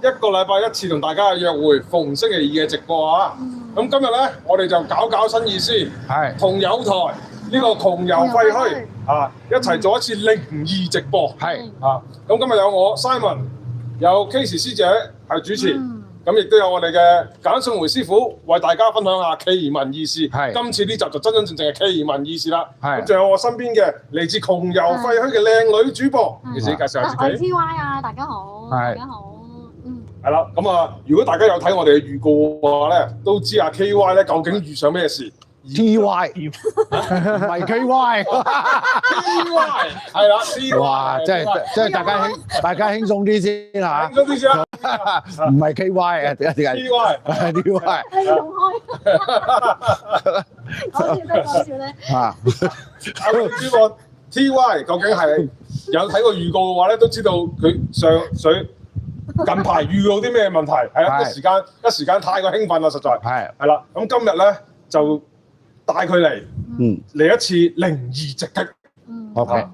一個禮拜一次同大家嘅約會，逢星期二嘅直播啊！咁今日咧，我哋就搞新意思，係同友台呢個窮遊廢墟啊，一齊做一次靈異直播。係啊，咁今日有我 Simon， 有 Casey 師姐係主持，咁亦都有我哋嘅簡信回師傅為大家分享下奇聞異事。係今次呢集就真真正正係奇聞異事啦。係咁仲有我身邊嘅嚟自窮遊廢墟嘅靚女主播，你自己介紹下自我係己。 TY 啊，大家好，係大家好，係啦，咁啊，如果大家有睇我哋嘅預告嘅話咧，都知阿 KY 咧究竟遇上咩事 TY 唔係 KY， ？KY 係啦，TY 哇！即係大家輕鬆啲先嚇，輕鬆啲先啦唔係 KY 啊，點解，TY 係 TY 你用開，講笑咧，啊？呢個 TY 究竟係有睇過預告嘅話咧，都知道佢上水近排遇到啲咩問題，係啊，係一時間太過興奮啦，實在係啦。咁今日咧就帶佢嚟嚟一次靈異直擊。 OK，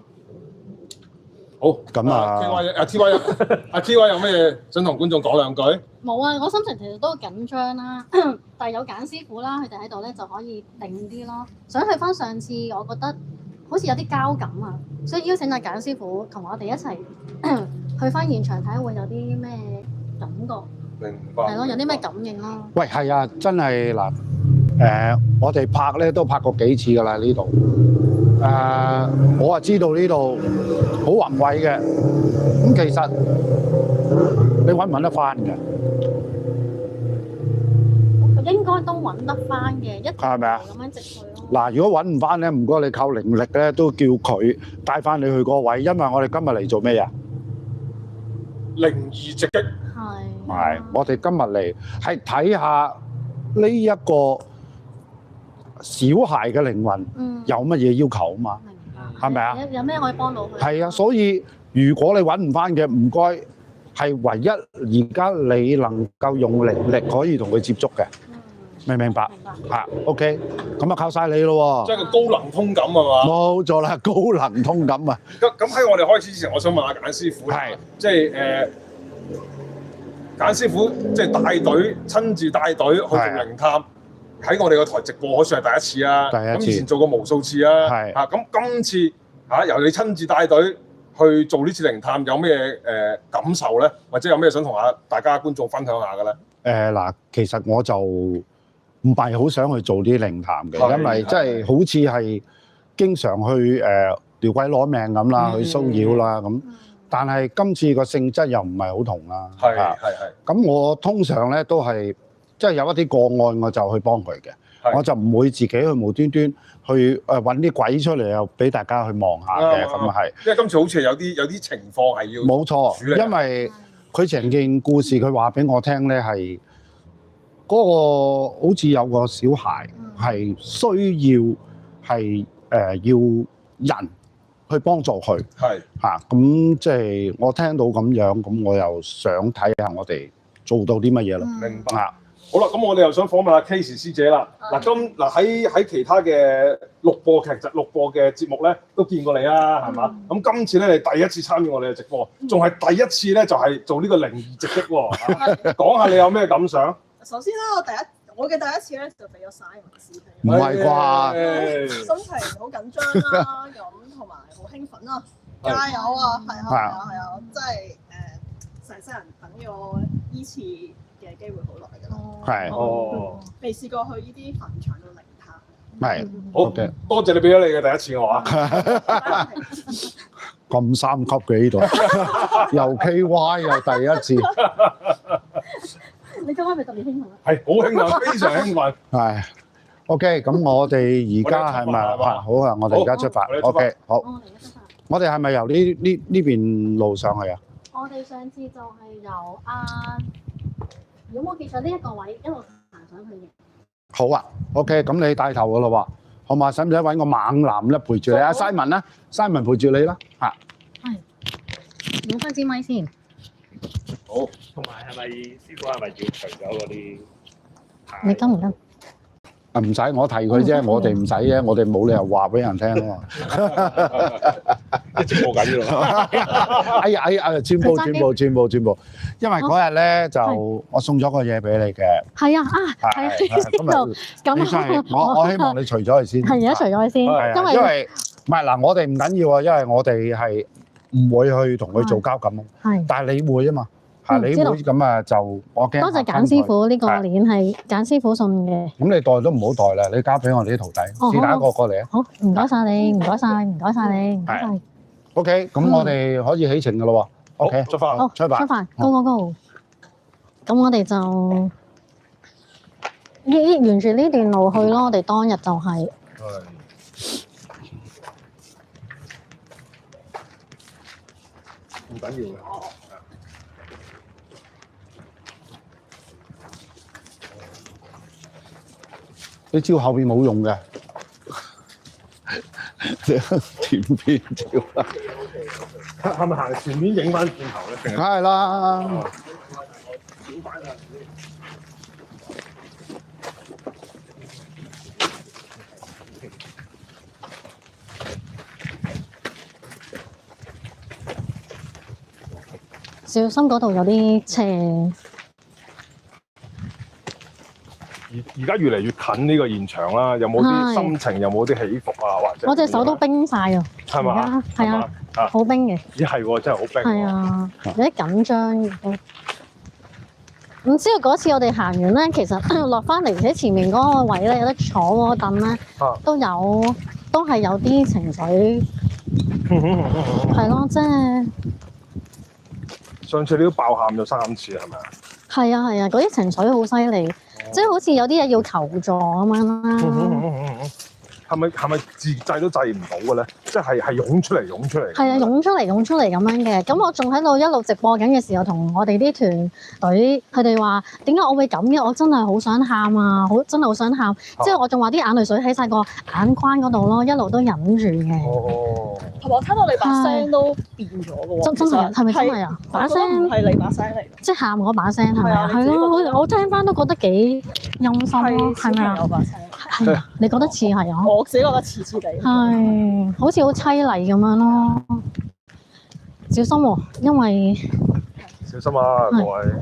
好，咁啊 TY 有咩嘢想同觀眾講兩句？冇啊，我心情其實都緊張啦，但係有簡師傅啦，佢哋喺度咧就可以定啲咯。想去翻上次，我覺得好似有啲交感啊，所以邀請阿簡師傅同我哋一齊去翻現場睇下會有啲咩感覺，明白。係咯，有啲咩感應咯。喂，係啊，真係嗱，我哋拍咧都拍過幾次㗎啦呢度。我啊知道呢度好宏偉嘅，咁其實你揾唔揾得翻嘅？應該都揾得翻嘅，一係咪啊咁樣直去咯。嗱，如果揾唔翻咧，唔該你靠靈力咧，都叫佢帶翻你去嗰個位，因為我哋今日嚟做咩啊？靈異直擊，係，我哋今日嚟係睇下呢一個小孩嘅靈魂有乜嘢要求啊嘛？明白。係咪啊？有咩可以幫到佢？係啊，所以如果你揾唔翻嘅，唔該係唯一而家你能夠用靈力可以同佢接觸嘅，明唔明白？明白。嚇，OK，咁啊靠晒你咯喎！即係個高能通感係嘛？冇錯啦，高能通感啊！咁喺我哋開始之前，我想問下簡師傅，係即係簡師傅即係帶隊親自帶隊去做靈探，喺我哋個台直播，可算係第一次啊！第一次咁以前做過無數次啊！係啊，咁今次由你親自帶隊去做呢次靈探，有咩感受咧？或者有咩想同大家觀眾分享下嘅咧？嗱，其實我就唔係好想去做啲靈探嘅，因為即係好似係經常去撩鬼攞命咁啦，去騷擾啦咁。但係今次個性質又唔係好同啦。係。咁我通常咧都係即係有一啲個案我就去幫佢嘅，我就唔會自己去無端端去揾啲鬼出嚟又俾大家去望下嘅，咁啊係。因為今次好似有啲情況係要冇錯，處理因為佢成件故事佢話俾我聽咧係嗰個好似有個小孩係需要係要人去幫助佢，係嚇咁即係我聽到咁樣，咁我又想睇下我哋做到啲乜嘢咯。明白。啊，好啦，咁我哋又想訪問下 Casey 師姐啦。喺其他嘅錄播嘅節目咧，都見過你啦，係嘛？咁今次咧，你第一次參與我哋嘅直播，仲係第一次咧，就係做呢個靈異直擊喎。講下你有咩感想？首先咧，我嘅第一次咧就俾咗Simon師兄，唔係啩？心情好緊張啦，咁同埋好興奮啦，加油啊！係啊，真係成世人等咗依次嘅機會好耐㗎啦，係未試過去呢啲墳場度靈探。係好 OK，多謝你俾咗你嘅第一次我啊！咁三級嘅呢度，又 KY 又第一次，你今晚咪特別興奮啊？係好興奮，非常興奮。係 OK。咁我哋而家係咪好啊？我哋而家出發。OK，好。我哋一出發。我哋係咪由呢邊路上去啊？我哋上次就係由如果冇記錯呢一個位一路行上去嘅。好啊，OK，咁你帶頭噶咯喎，好嘛？使唔使揾個猛男咧陪住你啊？Simon 啦，Simon 陪住你啦，嚇。係。攞翻支咪先。好，同埋係咪師傅係咪要除咗嗰啲？你跟唔跟？啊唔使，我提佢啫，我哋唔使啫，我哋冇理由話俾人聽啊嘛。直播緊㗎啦。哎呀，轉播，因為嗰日咧就我送咗個嘢俾你嘅。係啊，係今日咁你真係我希望你除咗佢先。係而家除咗佢先，因為唔係嗱，我哋唔緊要啊，因為我哋係唔會去同佢做交感，係，但係你會啊嘛，係你會咁啊就我驚。多謝簡師傅呢個鏈係簡師傅送嘅。咁你袋都唔好袋啦，你交俾我哋啲徒弟，是但一個過嚟啊。好，唔該曬你，唔該曬，唔該曬你，唔該曬。OK，咁我哋可以起程噶咯喎。OK，出發。好，出發 ，Go Go Go。咁我哋就沿住呢段路去咯。我哋當日就係。唔緊要嘅。你照後邊冇用嘅，前邊照啦。係咪行前面影翻轉頭咧？梗係啦。小心嗰度有啲斜。而家越嚟越近呢個現場啦，有冇啲心情？有冇啲起伏啊？或者我隻手都冰晒啊！係嘛？係啊，好冰嘅。咦係喎，真係好冰。係啊，有啲緊張。唔知道嗰次我哋行完咧，其實落翻嚟喺前面嗰個位咧，有得坐嗰個凳咧，都係有啲情緒。係咯，即係。上次你都爆喊咗3次係咪啊？係啊，嗰啲情緒好犀利，即係好似有啲嘢要求助咁樣啦。係咪自制都制唔到嘅咧？即係湧出嚟。係啊，湧出嚟咁樣嘅。咁我仲喺度一路直播緊嘅時候，同我哋啲團隊佢哋話：點解我會咁嘅？我真係好想喊啊！真係好想喊。之後我仲話啲眼淚水喺晒個眼眶嗰度咯，一路都忍住嘅。同埋我聽到你把聲都變咗嘅喎。真係係咪真係啊？把聲唔係你把聲嚟。即係喊嗰把聲係咪啊？係咯，我聽翻都覺得幾陰森咯，係咪啊？有把聲。係啊，你覺得似係啊？我自己覺得似地。係，好似好凄厲咁樣咯。小心喎，因為小心啊，各位。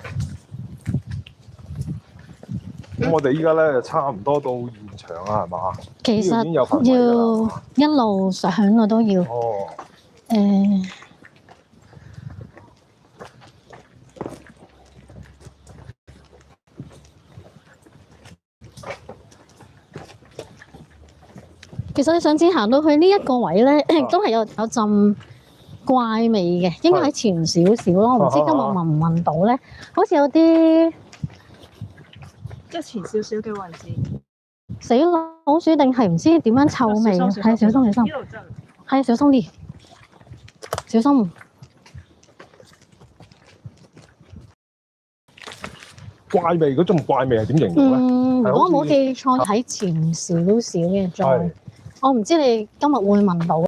咁我哋依家咧就差唔多到現場啦，係嘛？其實要一路上我都要。哦。其實你上次行到去呢一個位咧，都係有陣怪味嘅，應該喺前少少咯。我唔知今日聞唔聞到咧，好似有啲即係前少少嘅位置。死老鼠定係唔知點樣臭味啊？係小心，係小心啲，小心。怪味嗰種怪味係點形容咧？如果我冇記錯，喺前少少嘅再。我唔知你今日會聞到。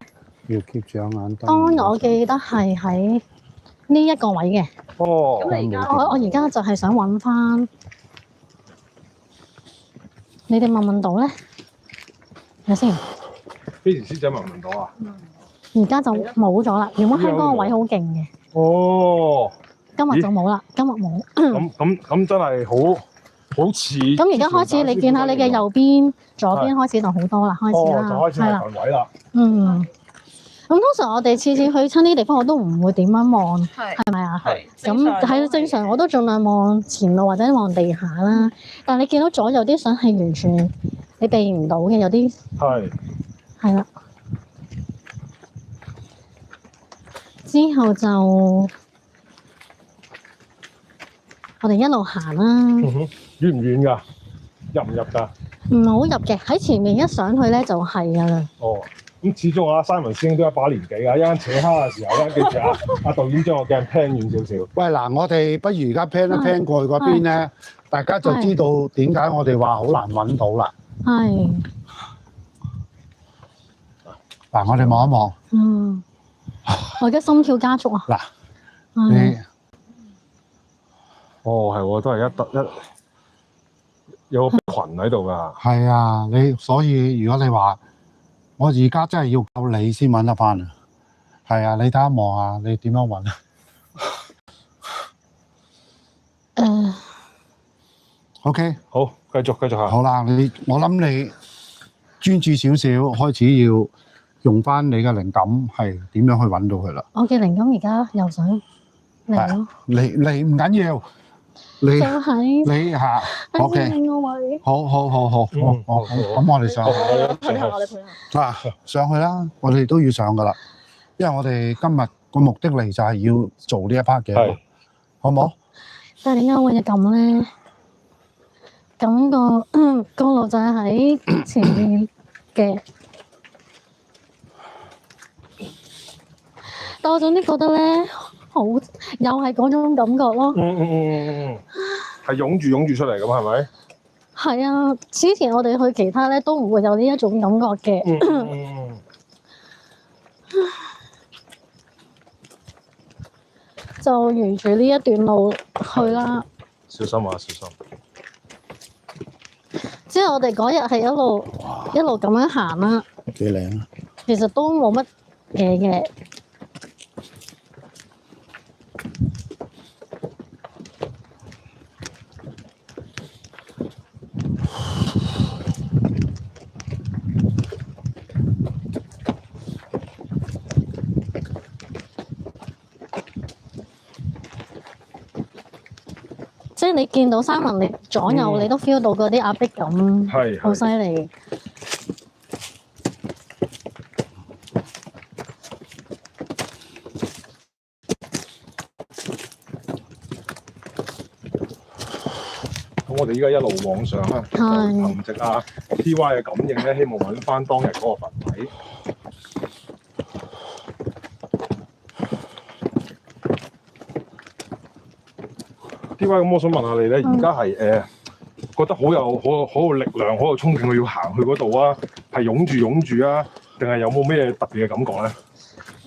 要 keep 住眼燈。當日我記得係喺呢一個位嘅。哦。咁你而家我而家就係想揾翻。你哋聞到咧？睇先。幾時師姐聞到啊？而家就冇咗啦。原本喺嗰個位好勁嘅。哦。今日就冇啦，今日冇。咁真係好似。咁而家開始，你見下你嘅右邊、左邊開始就好多啦，開始啦，就開始係群位啦。咁通常我哋次次去親呢啲地方，我都唔會點樣望，係咪啊？係。咁係正常，我都盡量望前路或者望地下啦。但係你見到左右啲相係完全你避唔到嘅，有啲。係。係啦。之後就。我哋一路行啦。遠唔遠㗎？入唔入㗎？唔好入嘅，喺前面一上去咧就係㗎啦。哦，咁始終Simon師兄都一把年紀㗎，一陣扯蝦嘅時候咧，記住阿導演將個鏡 pan 遠少少。喂嗱，我哋不如而家 pan 一 pan 過去嗰邊咧，大家就知道點解我哋話好難揾到啦。係。嗱，我哋望一望。我而家心跳加速啊！嗱，你。係喎，都係有個群喺度㗎。係啊，所以如果你話我而家真係要靠你先揾得翻啊！係啊，你睇下望下，你點樣揾啊？OK，好，繼續下。好啦，我諗你專注少少，開始要用翻你嘅靈感係點樣去揾到佢啦。我嘅靈感而家又想嚟咯，嚟唔緊要，就喺你嚇喺 OK，另個位。好，咁我哋上去睇下我哋配合。上去啦，我哋都要上噶啦，因為我哋今日個目的嚟就係要做呢一 part 嘅，係好唔好？但係點解會咁咧？咁個路就係喺前面嘅，但我總之覺得咧，好又係嗰種感覺咯。係湧住出嚟咁係咪？係啊，之前我哋去其他咧都唔會有呢一種感覺嘅。就沿住呢一段路去啦。小心啊，小心！之後我哋嗰日係一路咁樣行啦，幾靚啊！其實都冇乜嘢嘅。即係你見到三文，你左右你都 feel 到嗰啲壓迫感，係好犀利。咁我哋依家一路往上啦，憑藉啊 TY 嘅感應咧，希望揾翻當日嗰個墳位。TY，咁我想問下你咧，而家係覺得好有力量，好有衝勁，要行去嗰度啊？係湧住啊？定係有冇咩特別嘅感覺咧？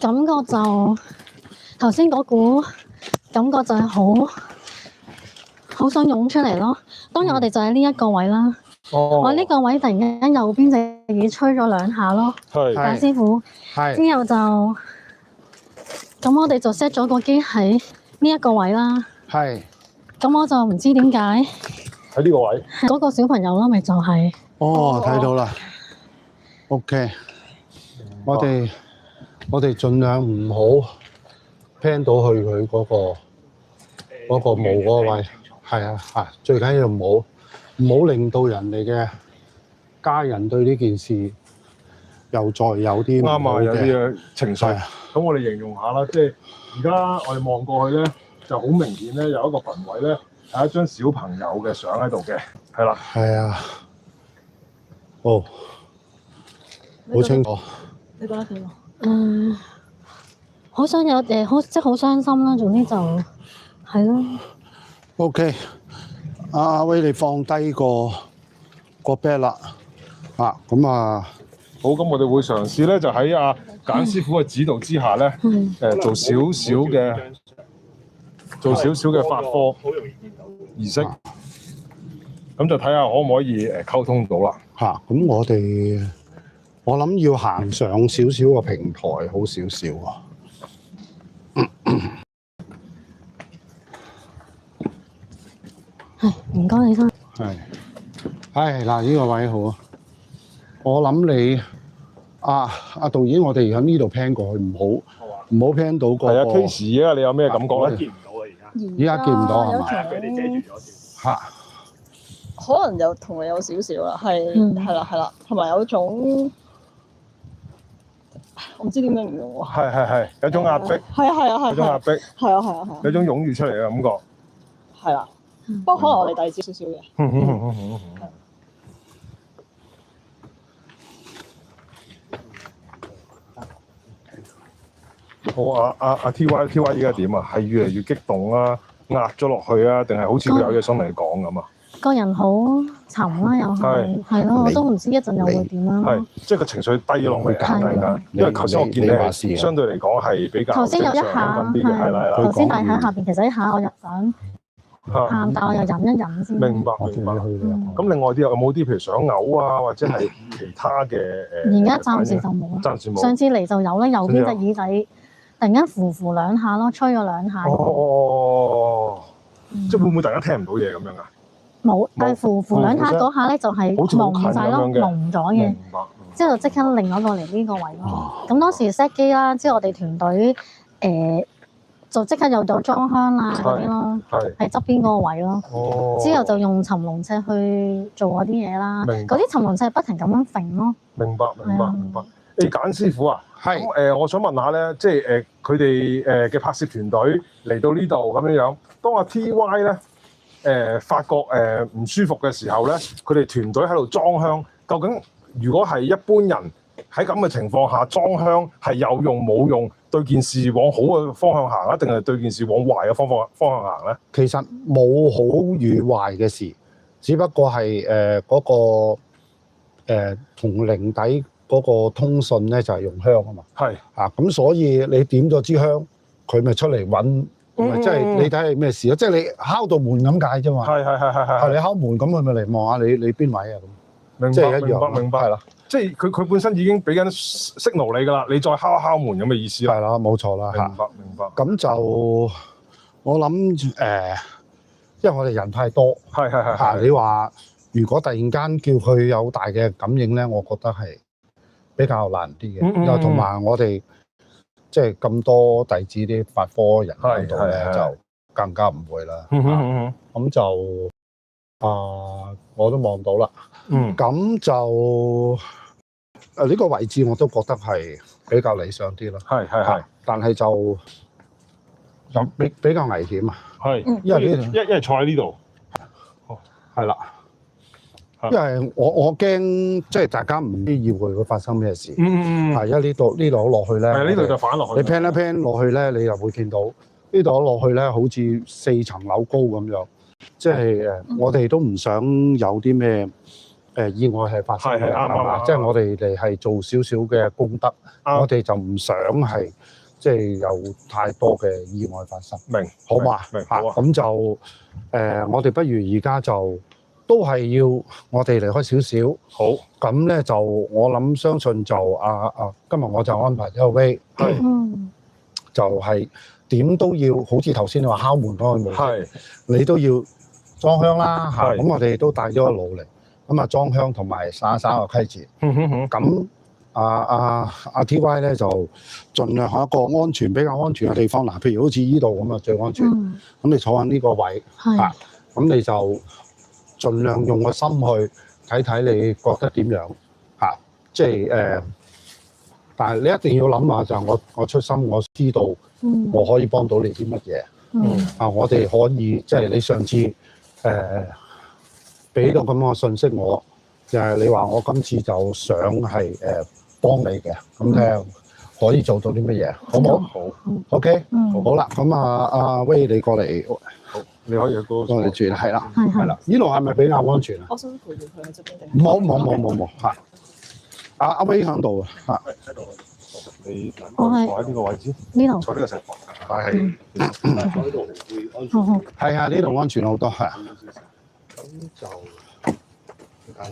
感覺就頭先嗰股感覺就係好想湧出嚟咯。當然我哋就喺呢一個位啦。我呢個位突然間右邊隻耳吹咗2下咯。係大師傅。係。之後就咁，我哋就 set 咗個機喺呢一個位啦。係。咁我就唔知點解喺呢個位。嗰個小朋友咯，咪就係。哦，睇到啦。OK，我哋盡量唔好 pan 到去佢嗰個墓嗰個位。係啊，最緊要唔好令到人哋嘅家人對呢件事又再有啲啱啊，有啲嘅情緒。係咁我哋形容下啦，即係而家我哋望過去咧，就好明顯咧，有一個墳位咧，係一張小朋友嘅相喺度嘅，係啦。係啊，哦，好清楚。你覺得點啊？好想有即係好傷心啦。總之就係咯。OK，阿威你放低個 bag 啦，咁啊，好，咁我哋會嘗試咧，就喺阿簡師傅嘅指導之下咧，做少少嘅法科儀式，咁就睇下可唔可以溝通到啦。咁我諗要行上少少個平台，好少少啊。唔該你生。嗱，呢個位好啊。我諗你阿導演，我哋而家呢度 pan 過去，唔好 pan 到個。係啊 ，Case 啊，你有咩感覺咧？見唔到啊，而家見唔到係嘛？佢哋遮住咗。可能有同你有少少啦，係啦，同埋有種我唔知點樣形容喎。係，有種壓迫。係。有種壓迫。係。有種湧住出嚟嘅感覺。係啦，不過可能我哋遞少少嘅。好啊，阿 TY 而家點啊？係越嚟越激動啊，壓咗落去啊，定係好似佢有嘢想嚟講咁啊？個人好沉啦，又係咯，我都唔知一陣又會點啦。係，即係個情緒低落嚟突然間，因為頭先我見你相對嚟講係比較頭先有一下，係啦。頭先大喺下邊，其實一下我又想喊，但我又忍一忍先。明白。咁另外啲有冇啲譬如想嘔啊，或者係其他嘅而家暫時就冇啦。暫時冇。上次嚟就有啦，右邊隻耳仔然間扶兩下咯，吹咗兩下。哦，嗯即係會唔會大家聽唔到嘢咁樣啊？冇，但係扶兩下嗰下咧就係好似好近蒙晒咯，咁樣嘅蒙咗嘅。明白。之後就即刻另外一個嚟呢個位咯。咁當時 set 機啦，之後我哋團隊就即刻有咗裝香啊嗰啲咯，係。喺側邊嗰個位咯。哦。之後就用尋龍尺去做嗰啲嘢啦。明白嗰啲尋龍尺不停咁樣揈咯。明白，明白，係啊明白。誒簡師傅啊，係咁我想問下咧，即係佢哋嘅拍攝團隊嚟到呢度咁樣樣，當阿 TY 咧發覺唔舒服嘅時候咧，佢哋團隊喺度裝香，究竟如果係一般人喺咁嘅情況下裝香係有用冇用？對件事往好嘅方向行啊，定係對件事往壞嘅方向行咧？其實冇好與壞嘅事，只不過係嗰個同靈底嗰個通訊咧就係用香啊嘛。係啊，咁所以你點咗支香，佢咪出嚟揾，咪即係你睇係咩事咯？即係你敲到門咁解啫嘛。係係你敲門咁，佢咪嚟望下你邊位啊咁。明即係一樣白，明白，明白。係啦，即係佢本身已經俾緊 signal 你㗎啦，你再敲一敲門咁嘅意思啦。係啦，冇錯啦嚇。明白，明白。咁就我諗因為我哋人太多係嚇，你話如果突然間叫佢有大嘅感應咧，我覺得係比較難啲嘅。又同埋我哋即係咁多弟子啲法科人喺度咧，就更加唔會啦。咁就我都望到啦。咁就呢個位置我都覺得係比較理想啲咯。係。但係就比較危險啊。係，因為一係坐喺呢度。係啦。因為我驚即係大家唔知要會發生咩事。係因為呢度落去咧。係呢度就反落去。你 pan 一 pan 落去咧，你就會見到呢度落去咧，好似4層樓高咁樣。即係我哋都唔想有啲咩意外係發生嘅，係嘛？即係我哋係做少少嘅功德，我哋就唔想係即係有太多嘅意外發生。明，好嘛？明，好啊。咁就我哋不如而家就都係要我哋離開少少。好。咁咧就我諗相信就今日我就安排咗個 way，就係點都要好似頭先你話敲門嗰個模式，你都要裝香啦嚇。咁我哋都帶咗個爐嚟，咁裝香同埋灑個溪錢。咁阿 TY 咧就盡量喺一個比較安全嘅地方，嗱，譬如好似依度咁最安全。咁你坐喺呢個位嚇，咁你就盡量用個心去睇你覺得點樣嚇，即係但係你一定要諗下，就係我出心，我知道我可以幫到你啲乜嘢。我哋可以即係你上次俾到咁嘅信息我，就係你話我今次就想係幫你嘅，咁睇下可以做到啲乜嘢，好唔好？好。OK。好啦，咁阿威你過嚟，好，你可以過嚟住，係啦，係啦。呢度係咪比較安全啊？我想陪住佢喺側邊定？冇嚇。阿威喺度啊嚇。喺度。你坐喺呢個位置。呢度。坐呢個石房。係。坐呢度會安全。係啊，呢度安全好多係。咁就簡單。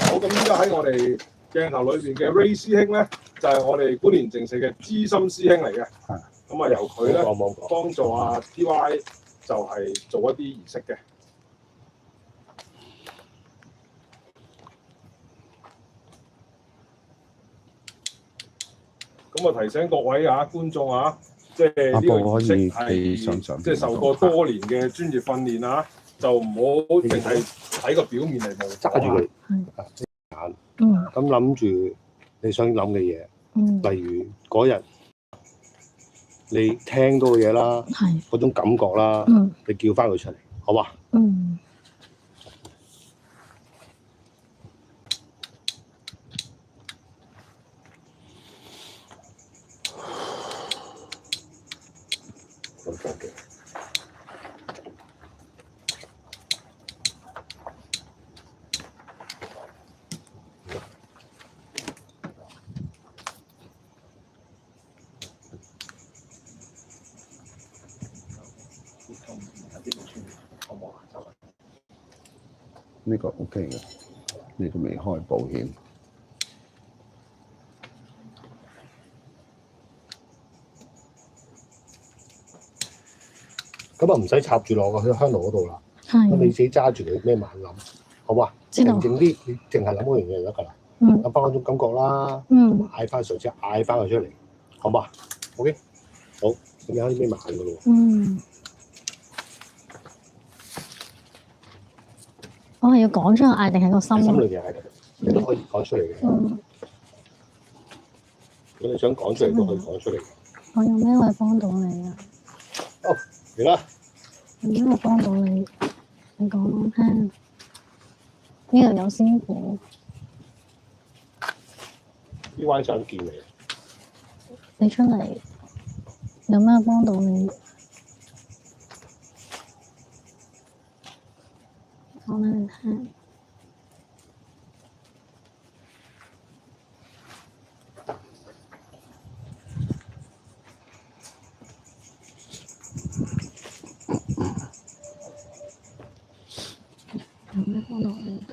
好，咁依家喺我哋鏡頭裏邊嘅 Ray 師兄咧，就係我哋觀念淨社嘅資深師兄嚟嘅。咁由佢咧幫助阿 TY 就係做一啲儀式嘅。咁提醒各位觀眾即係呢個儀式係即係受過多年嘅專業訓練就唔好淨係睇個表面嚟望，揸住佢眼，咁諗住你想諗嘅嘢，例如嗰日你聽到嘅嘢啦，嗰種感覺啦，你叫翻佢出嚟，好嘛？呢個 OK 嘅，呢個未開保險。咁啊唔使插住落個香爐嗰度啦。咁你自己揸住佢，咩慢諗，好嘛？靜靜啲，你淨係諗嗰樣嘢就得㗎啦。諗翻嗰種感覺啦，嗌翻上車，嗌翻佢出嚟，好嘛 ？OK， 好，咁有啲咩慢㗎咯？我係要講出個嗌定係個心？心裏邊嗌嘅，你都可以講出嚟嘅。如果你想講出嚟，都可以講出嚟。我有咩可以幫到你啊？好，嚟啦！有咩可以幫到你？你講我聽。呢度有師傅。啲彎想見你。你出嚟有咩幫到你？講俾你聽。有咩幫到你？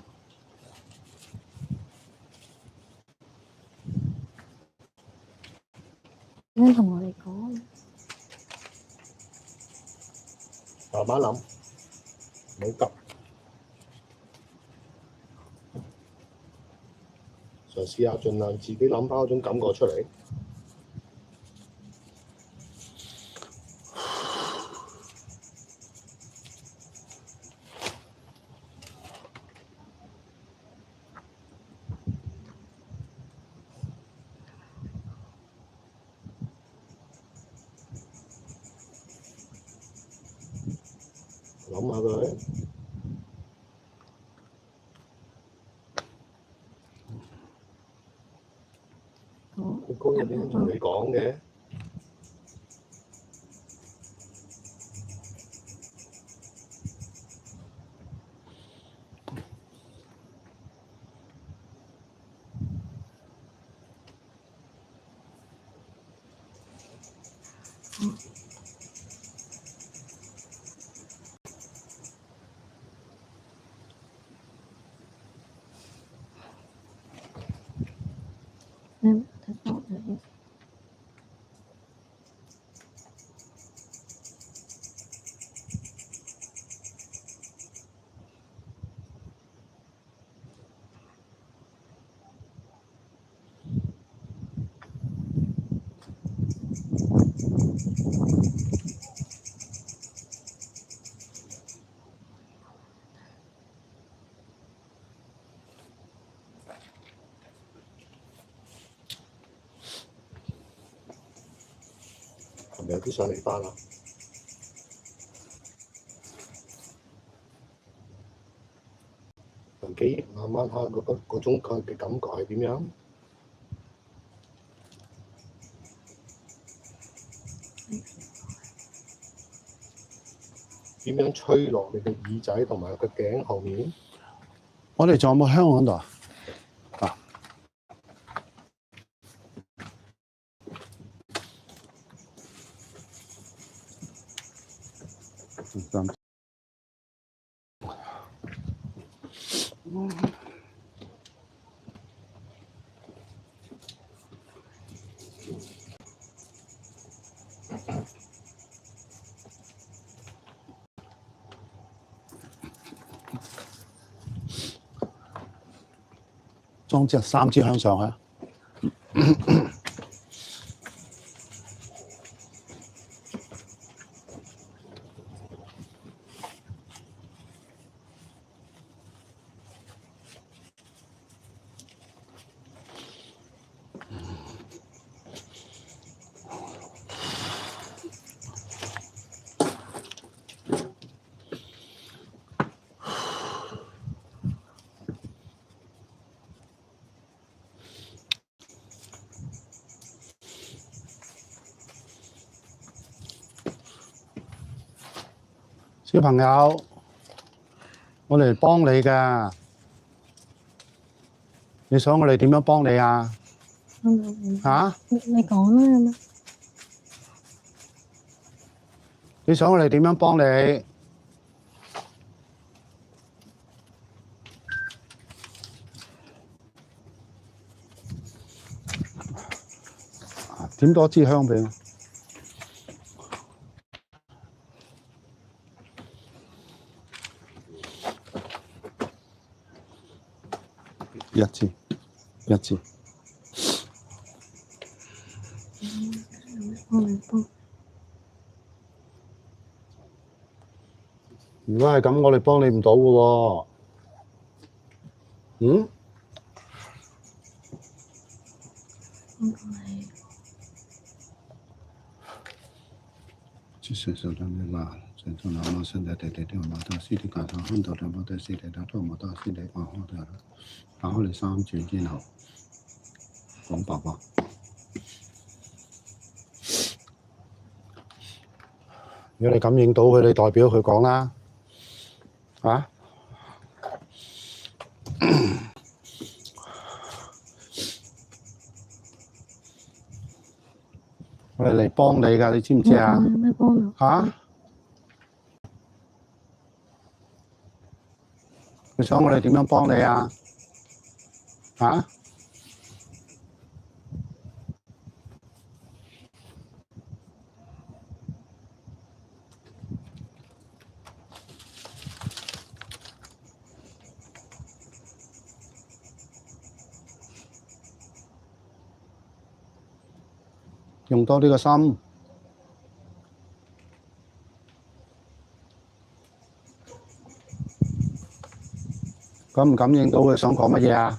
你同我哋講。慢慢諗，唔好急。嘗試下盡量自己諗翻嗰種感覺出嚟。諗下佢。佢高有啲同你講嘅。有啲想嚟翻啦，自己慢慢下嗰種嘅感覺係點樣？點樣吹落你嘅耳仔同埋個頸後面？我哋仲有冇香喺度啊？裝支3支香上去。小朋友，我哋幫你㗎，你想我哋點樣幫你啊？嚇？你講啦。你想我哋點樣幫你？點多支香俾我。一支。如果係咁，我哋幫你唔到嘅喎。嗯？就是说的那个，真正的我现在对我到西的感受，看到的我到西的，到我到西的講好的，然後你3轉之後講爸爸。如果你感應到佢，你代表佢講啦，啊？我哋嚟幫你㗎，你知唔知啊？有咩幫啊？嚇？你想我哋點樣幫你啊？嚇？用多啲個心。感唔感應到佢想講乜嘢啊？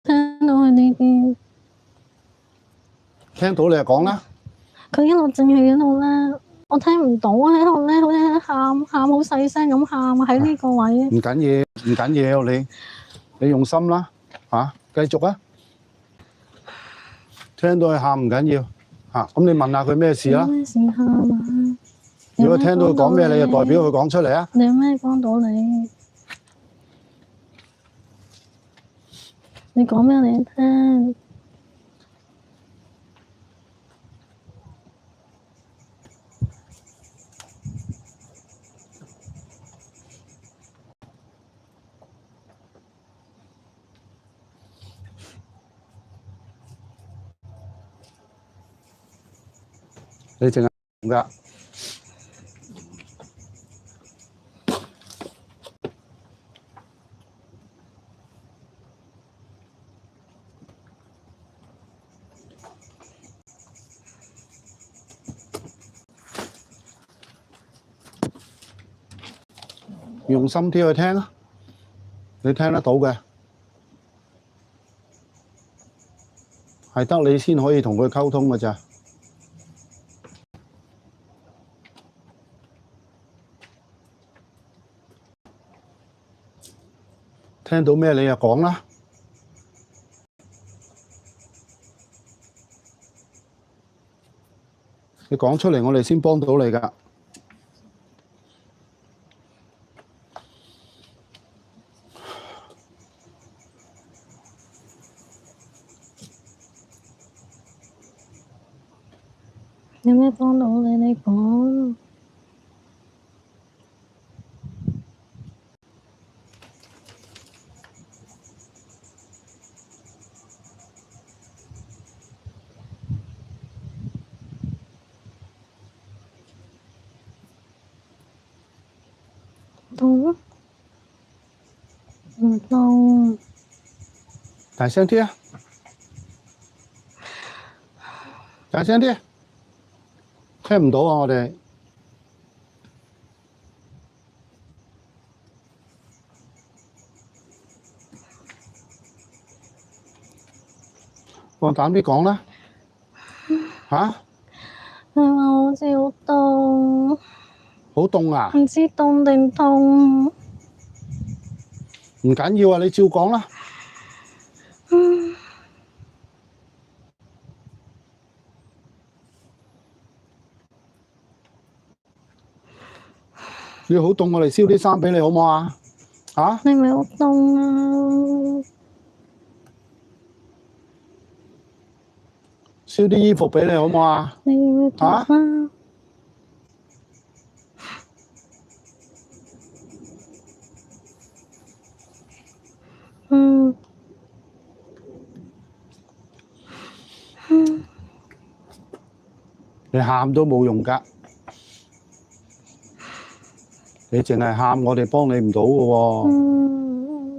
聽到佢呢邊，聽到你就講啦。佢一路正氣喺度咧，我聽唔到啊！喺度咧，好似喊好細聲咁喊喺呢個位。唔緊要，你用心啦，嚇，繼續啊！聽到佢喊唔緊要，嚇，咁你問下佢咩事啦？咩事喊啊？如果聽到佢講咩，你就代表佢講出嚟啊！你有咩幫到你？你講俾我哋聽。你淨係㗎。用心啲去聽啊！你聽得到嘅，係得你先可以同佢溝通㗎咋。聽到咩你就講啦。你講出嚟，我哋先幫到你㗎。有咩幫到你？你講。痛？唔痛。大聲啲啊！大聲啲！聽唔到啊！我哋放膽啲講啦！嚇？佢話好似好凍。好凍啊！唔知凍定痛。唔緊要啊！你照講啦。你好凍，我哋燒啲衫俾你好唔好啊？嚇？你咪好凍啊！燒啲衣服俾你好唔好啊？你要唔要讀啊？你喊都冇用㗎，你淨係喊，我哋幫你唔到嘅喎。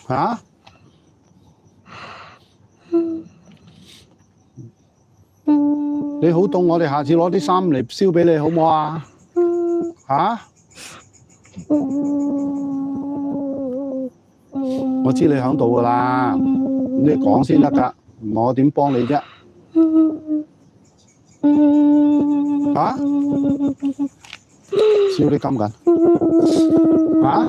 嚇？你好凍，我哋下次攞啲衫嚟燒俾你好唔好啊？嚇？我知你喺度噶啦，你講先得㗎，我點幫你啫？嚇？燒啲金緊？嚇？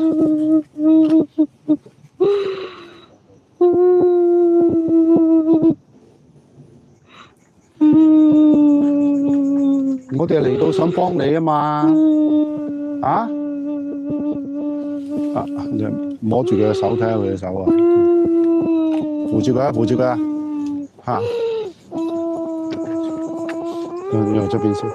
我哋嚟到想幫你啊嘛，啊？你摸住佢嘅手睇下佢嘅手啊，扶住佢啊，扶住佢啊，嚇！由這邊先，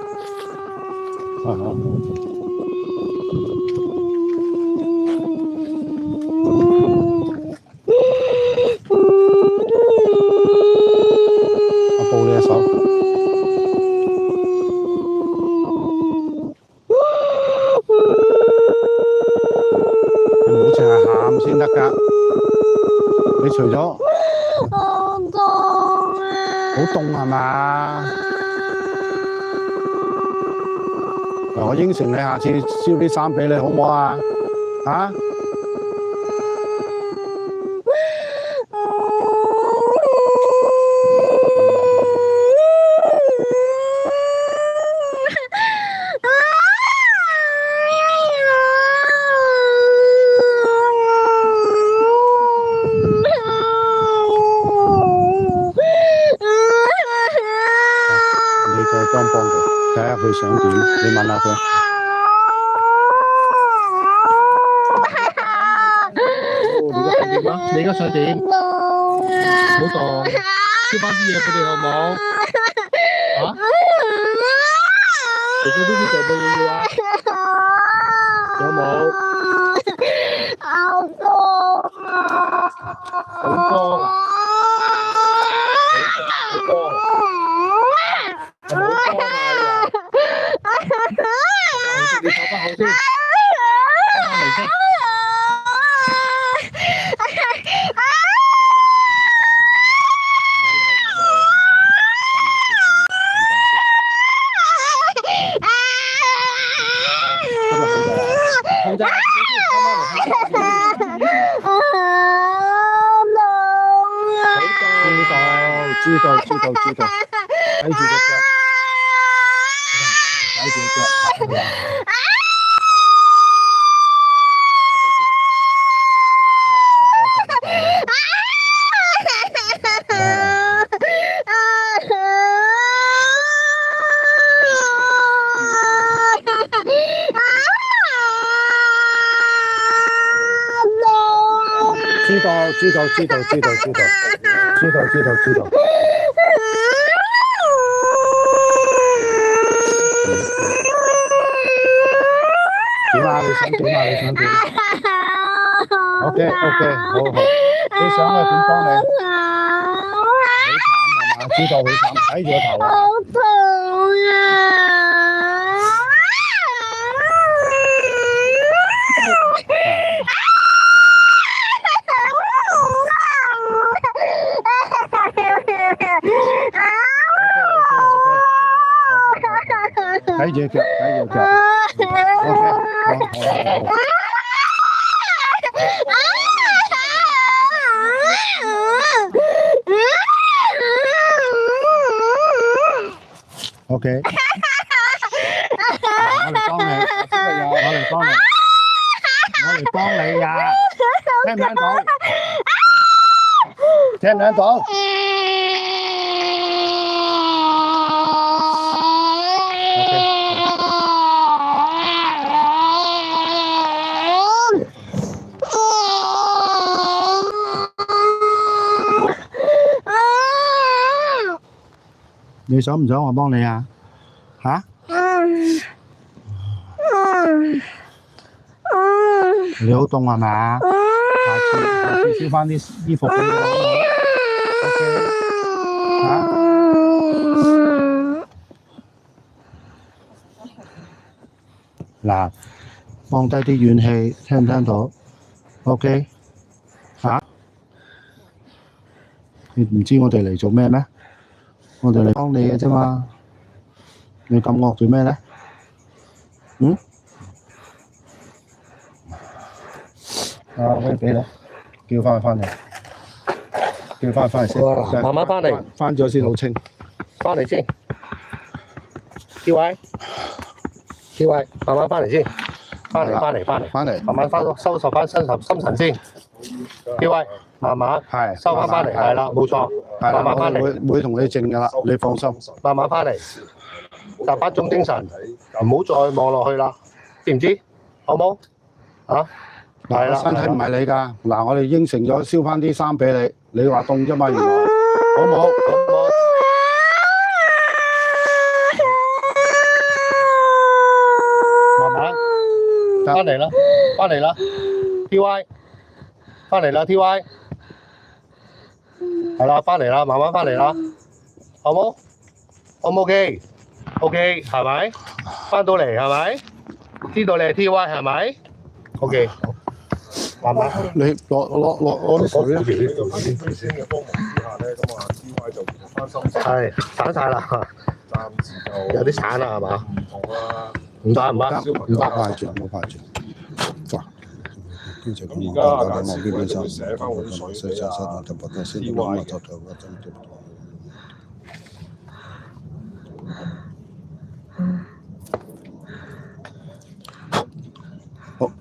抱你嘅手。先得㗎，你除咗好凍啊，好凍係嘛？嗱，我應承你，下次燒啲衫俾你，好唔好啊？啊？幫佢，睇下佢想點，你問下佢。你而家想點？好凍，燒翻啲嘢俾你好唔好？嚇？你嗰啲做乜嘢啊？有冇？好凍啊！好凍啊！好凍啊！你坐翻好先，翻嚟先。控制下自己先，翻返嚟。知道，睇住隻腳。睇住隻腳。知道。點啊？你想點？OK，好。你想我點幫你？好慘係嘛？知道好慘，睇住個頭啊！好痛啊！睇住腳。OK。我嚟幫你呀！聽唔聽到？聽唔聽到？你想唔想我幫你啊？嚇？你好凍係嘛？下次燒翻啲衣服俾我好唔好 ？OK。嗱，放低啲怨氣，聽唔聽到 ？OK。嚇？你唔知我哋嚟做咩咩？我哋嚟幫你嘅啫嘛。你咁惡做咩咧？嗯？啊，俾你，叫翻佢翻嚟，叫翻佢翻嚟先。慢慢翻嚟，翻咗先，老清。翻嚟先。TY，慢慢翻嚟先。翻嚟，慢慢收拾翻心神先。TY，慢慢係收翻嚟，係啦，冇錯，慢慢翻嚟，會同你靜噶啦，你放心。慢慢翻嚟，集翻種精神，唔好再望落去啦，知唔知？好冇？啊？係啦，身體唔係你㗎。嗱，我哋應承咗燒翻啲衫俾你，你話凍啫嘛，原來好冇？慢慢翻嚟啦，TY，翻嚟啦，TY，係啦，翻嚟啦，慢慢翻嚟啦，好冇？好唔 OK？OK 係咪？翻到嚟係咪？知道你係 TY 係咪 ？OK。慢慢，你攞啲水啊！先嘅幫忙之下咧，咁啊 TY 就翻心神，係散晒啦，暫時就有啲散啦係嘛？唔同啦。唔得，冇派住，冇派住。咁而家阿簡師傅就會寫翻嗰啲水俾啊 TY 嘅。好，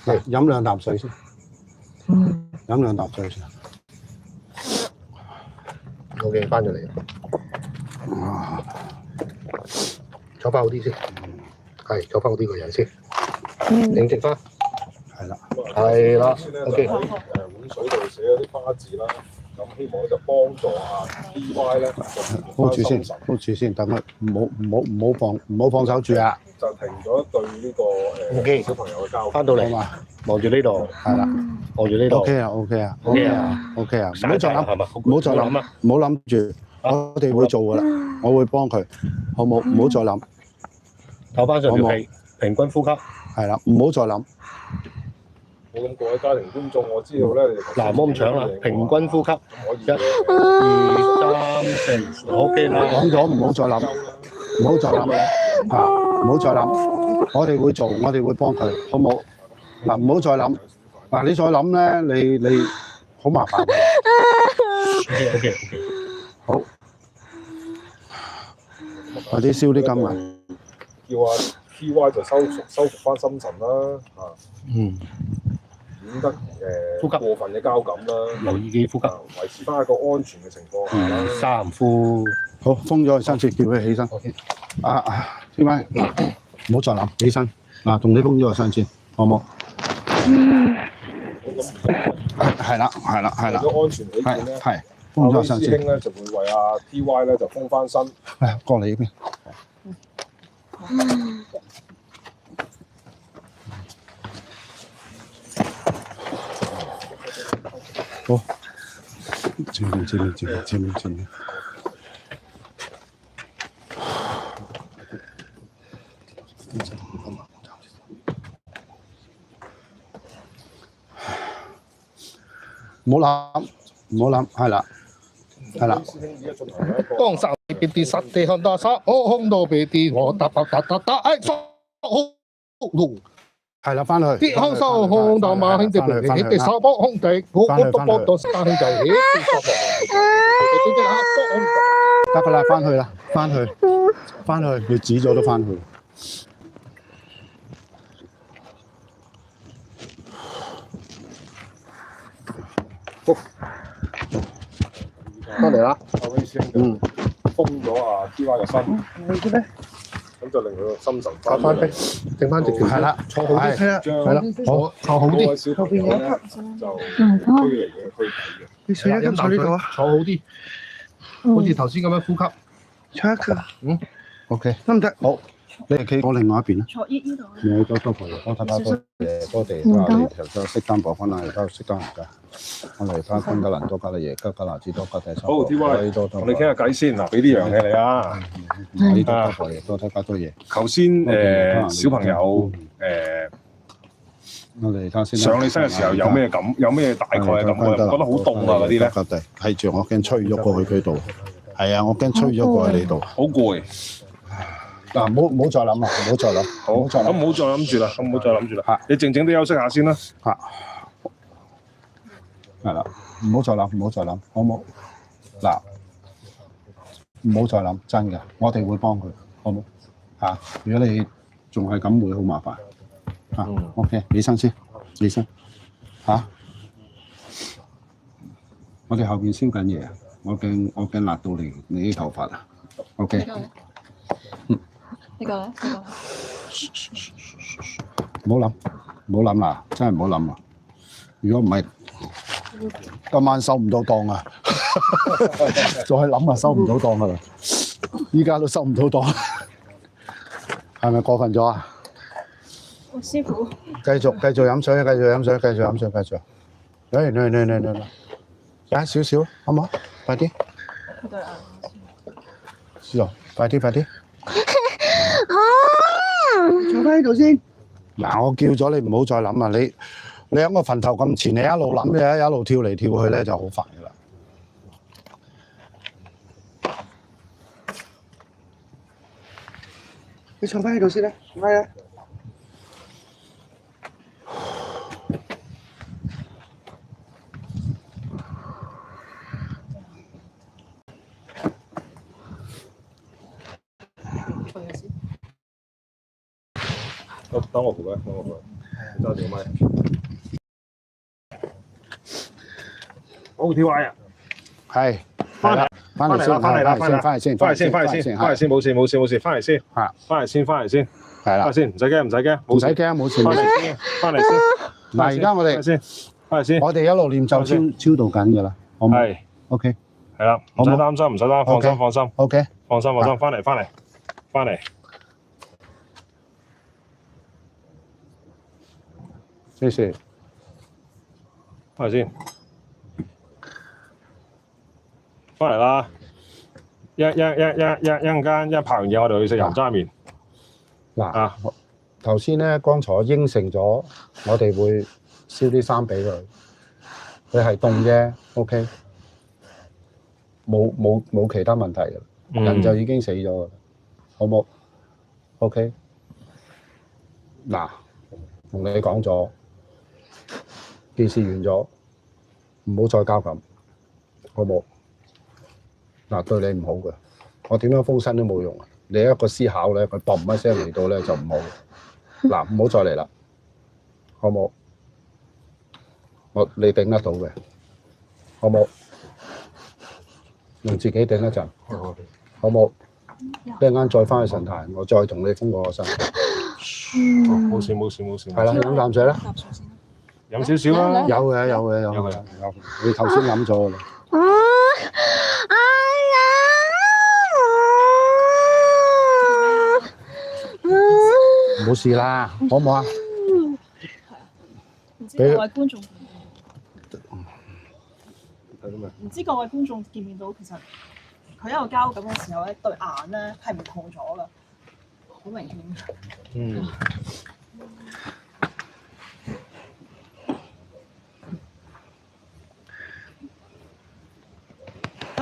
嚟飲兩啖水先。飲兩啖水先。OK， 翻咗嚟。坐翻好啲先，係坐翻好啲個人先，擰直翻，係啦，OK。碗水度寫咗啲花字啦，咁希望就幫助啊 TY 咧，hold住先，hold住先，等佢唔好放手住啊！就停咗對呢個 OK 小朋友嘅交翻到嚟嘛，望住呢度，係啦，望住呢度 ，OK 啊，OK 啊，OK 啊，OK 啊，唔好再諗，唔好再諗啊，唔好諗住，我哋會做噶啦，我會幫佢，好冇？唔好再諗，唞翻上條氣，平均呼吸，係啦，唔好再諗。好咁各位家庭觀眾，我知道咧，你哋嗱，唔好咁搶啦，平均呼吸，可以1、2、3、4 ，OK 啦，講咗唔好再諗，唔好再諗啊！唔好再諗，我哋會做，我哋會幫佢，好冇？嗱，唔好再諗，嗱，你再諗咧，你好麻煩。OK， 好，快啲燒啲金啊！叫阿 TY 就收復翻心神啦，免得呼吸過分嘅交感啦，留意幾呼吸，維持翻一個安全嘅情況下啦。三呼，好，封咗佢身先，叫佢起身。TY，唔好再諗，起身。嗱，同你封咗個身先，好冇？係啦，為咗安全起見咧，係封咗個身先。師兄咧就會為阿 TY 咧就封翻身。過嚟呢邊。好，前面。唔好諗，係啦。當手邊啲實地看到手，我空到邊啲我打，哎，係啦，翻去。啲空手空到馬兄弟邊啲手波空地，我都波到三兄弟，得㗎啦，翻去，佢指咗都翻去。翻嚟啦，阿威師兄就封咗阿 TY 嘅身，咁就令佢個心神翻低，整翻直條，係啦，坐好啲，係啦，坐好啲，位小朋友咧就推嚟嘅推底嘅。你水飲啖水，坐好啲，好似頭先咁樣呼吸。坐一個，OK，得唔得？好，你係企我另外一邊啦。坐呢度。你多謝多謝多謝，你就識擔保翻啦，而家識擔唔㗎？我嚟翻昆格蘭多加嘅嘢，加拿子多加第三。好 TY，同你傾下偈先嗱，俾啲樣嘢你啊。呢度多謝多加多嘢。頭先小朋友我哋睇下先。上你身嘅時候有咩感？有咩大概嘅感覺？覺得好凍啊嗰啲咧？係住，我驚吹咗過去佢度。係啊，我驚吹咗過去你度。好攰。嗱，唔好再諗啦，唔好再諗。好，咁唔好再諗住啦，咁唔好再諗住啦。你靜靜地休息下先啦。嚇，係啦，唔好再諗，唔好再諗，好冇？嗱，唔好再諗，真嘅，我哋會幫佢，好冇？嚇，如果你仲係咁，會好麻煩。嚇，OK，起身先，起身。嚇，我哋後邊燒緊嘢啊！我驚辣到你啲頭髮啊！OK。呢個咧？唔好諗，唔好諗啦，真係唔好諗啦。如果唔係，今晚收唔到檔啊！再諗啊，收唔到檔噶啦。依家都收唔到檔，係咪過分咗啊？師傅，繼續飲水，繼續飲水，繼續飲水，繼續。嚟，加少少，好唔好？快啲。是哦，快啲。坐翻喺度先。嗱，我叫咗你唔好再諗啦，你喺個墳頭咁前，你一路諗嘅，一路跳嚟跳去咧就好煩噶啦。你坐翻喺度先啦，係啊。等我扶佢，你揸住個咪。好跳歪啊！係，翻嚟先，冇事，翻嚟先，係啦，先，唔使驚，冇事。翻嚟先。嗱，而家我哋翻嚟先，我哋一路念咒超度緊㗎啦，好唔好？係 ，OK，係啦，唔使擔心，放心 ，OK，放心，翻嚟。謝謝。翻嚟先，翻嚟啦！一陣間一拍完嘢，我哋去食油渣麵。嗱，頭先咧，剛才應承咗，我哋會燒啲衫俾佢。佢係凍啫 ，OK，冇其他問題嘅，人就已經死咗嘅，好冇 ？OK，嗱，同你講咗。件事完咗，唔好再交咁，好冇？嗱，對你唔好嘅，我點樣封身都冇用啊！你一個思考咧，佢嘣一聲嚟到咧就唔好。嗱，唔好再嚟啦，好冇？你頂得到嘅，好冇？用自己頂一陣，好冇？一陣間再翻去神壇，我再同你封個身。冇事。係啦，飲啖水啦。飲少少啦，有嘅，你頭先飲咗啦。冇事啦，好唔好啊？唔知各位觀眾見唔見到，其實佢一個交感嘅時候咧，對眼咧係唔同咗噶，好明顯。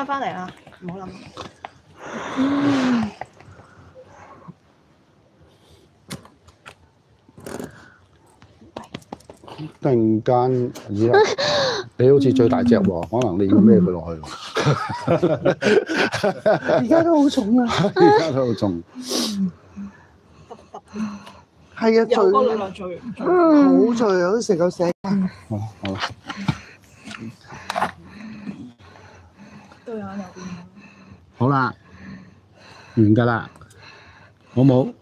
翻嚟啦，唔好諗。突然間，你好似最大隻喎，可能你要孭佢落去喎。而家都好重啊！而家都好重。係啊，有嗰兩兩最好脆啊，都食夠死。好。對眼又變。好啦，完㗎啦，好冇？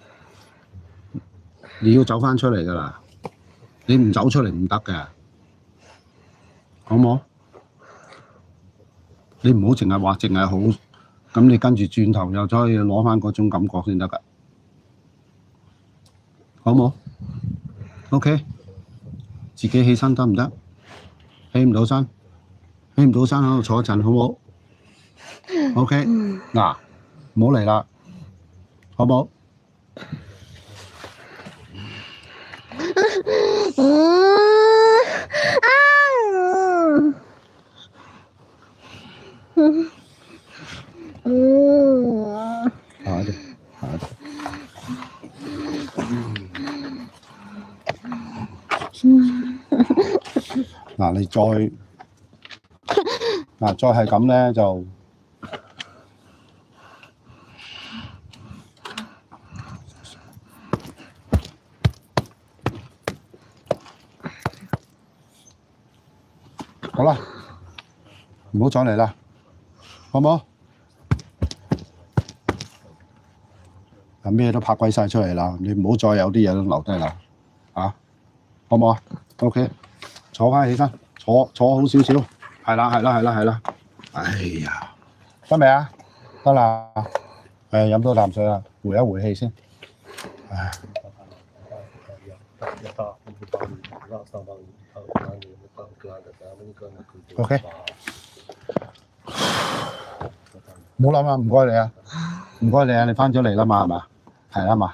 你要走翻出嚟㗎啦，你唔走出嚟唔得㗎，好冇？你唔好淨係話淨係好，咁你跟住轉頭又再攞翻嗰種感覺先得㗎，好冇 ？OK，自己起身得唔得？起唔到身喺度坐一陣，好冇？OK，嗱，唔好嚟啦，好冇？嗱，你再係咁咧就好啦，唔好再嚟啦，好唔好？啊，咩都拍鬼晒出嚟啦，你唔好再有啲嘢都留低啦，啊，好唔好啊 ？OK， 坐翻起身，坐好少少，係啦，哎呀，得未啊？得啦，飲多啖水啦，回一回氣先，唉。OK， 唔好諗啊，唔該你啊，你翻咗嚟啦嘛，係嘛？係啦嘛，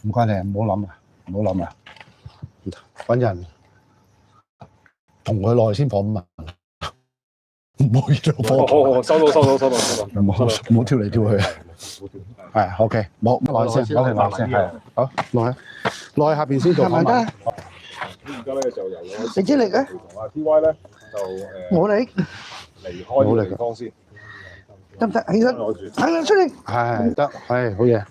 唔該你啊，唔好諗啊，揾人同佢耐先放問，唔好熱到火。收到，唔好跳嚟跳去。係 OK， 冇耐先，係好落去下邊先做訪問。而家咧就由你知嚟嘅？同阿 TY 咧就我嚟離開呢個地方先，得唔得？起身，攞住。行啦，出嚟。係得，係好嘢。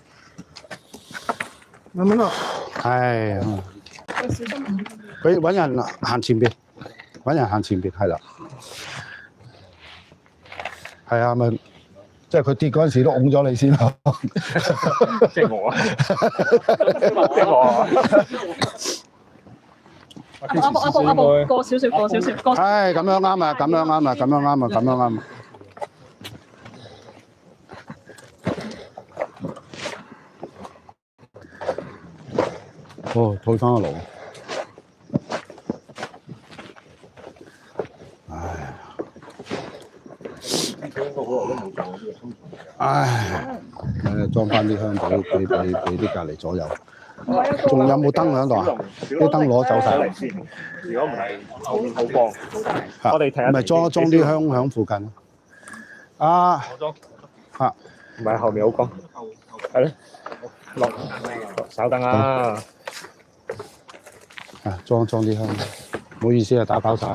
慢慢落。係。佢揾人行前邊，係啦。係啊，咪即係佢跌嗰陣時都擁咗你先啦。即係我啊！阿伯過少少。係咁樣啱啊！哦，退翻個爐。裝翻啲香俾啲隔離左右。仲有冇燈喺度啊？啲燈攞走晒。如果唔係後面好光，我哋睇下。咪裝啲香喺附近咯。啊，嚇，唔係後面好光，係咧，落稍等啊。啊，裝啲香，唔好意思啊，打攪晒。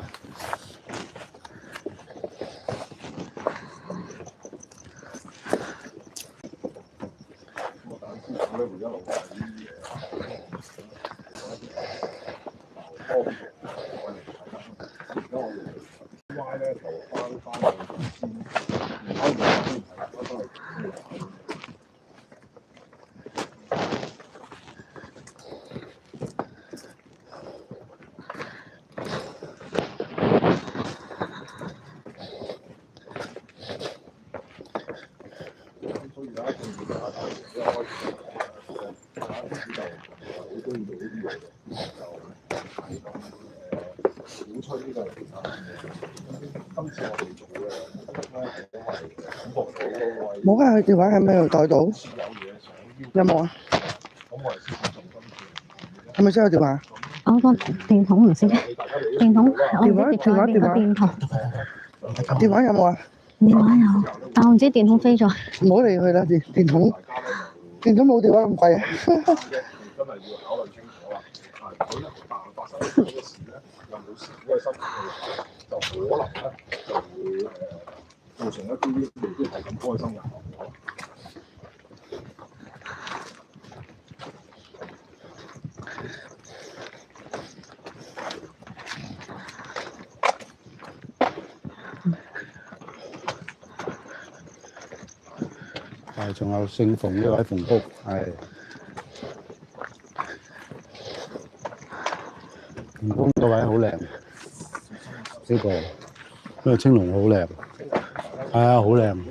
冇啊，佢電話喺咩度袋到？有冇啊？係咪真有電話？我個電筒唔識，電筒我唔知電筒。電話有冇啊？電話有，但我唔知電筒飛咗。唔好理佢啦，電筒冇電話咁貴啊！真係要考慮清楚啦。如果一旦發生呢個事咧，又冇事嗰個身體嘅話，就可能咧就會造成一啲未必係咁開心嘅後果。係，仲有姓馮呢位馮屋，係馮屋個位好靚，呢個青龍好靚，係啊，好靚，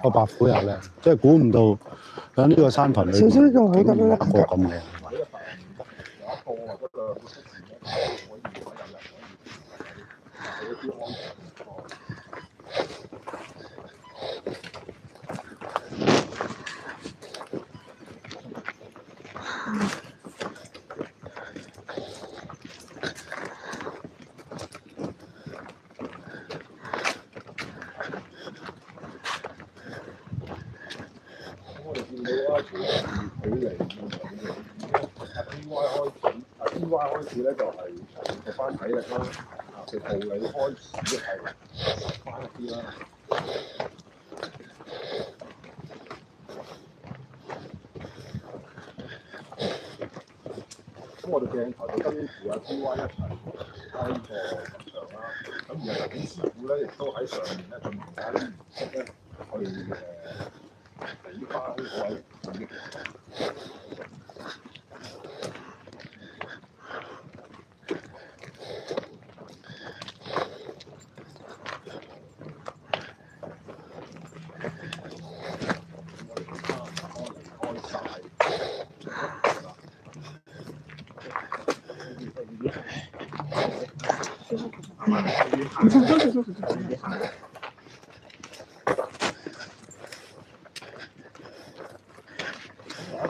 個白虎又靚，即係估唔到喺呢個山群裏邊，少少仲好得啦，個咁靚。佢嚟，DY 開始咧就係學翻體力啦，食道理開始係翻一啲啦。咁我哋鏡頭就跟住阿 DY 一齊開個場啦。咁而家陳師傅咧亦都喺上面咧進行緊啲儀式咧，去俾翻嗰位演繹。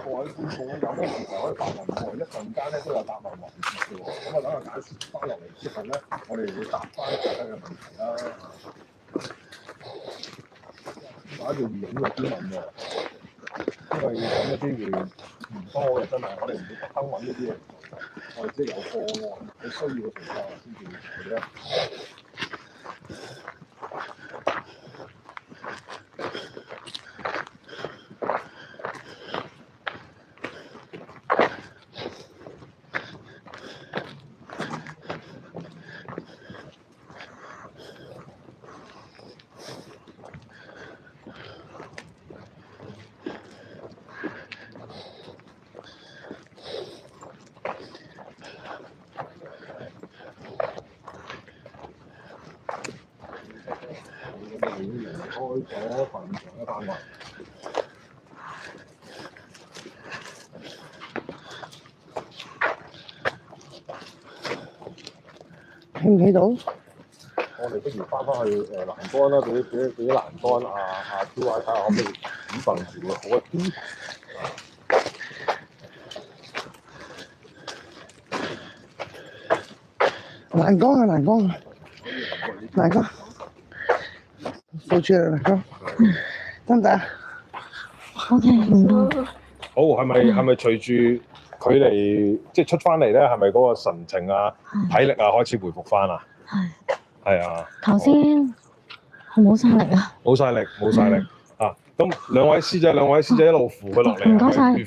各位觀眾有咩問題可以發問喎？一陣間咧都有答問環節嘅喎。咁啊，等個解説翻落嚟之後咧，我哋會答翻大家嘅問題啦。打住影嗰啲問喎，因為咁嘅機會唔多嘅，真係我哋唔會特登揾呢啲嘢做，我哋即係有個案，你需要嘅情況先至嚟咧。已經離開咗墳場嘅範圍。睇唔睇到？我哋不如翻返去欄杆啦，俾啲欄杆TY 睇下可唔可以指份住會好一啲。欄杆啊，欄杆啊，欄杆，掃住啦，欄杆，得唔得啊？OK，唔該。好，係咪隨住佢哋即係出翻嚟咧？係咪嗰個神情啊、體力啊開始回復翻啊？係啊。頭先冇晒力啊！冇晒力啊！咁兩位師姐一路扶佢落嚟，唔該晒師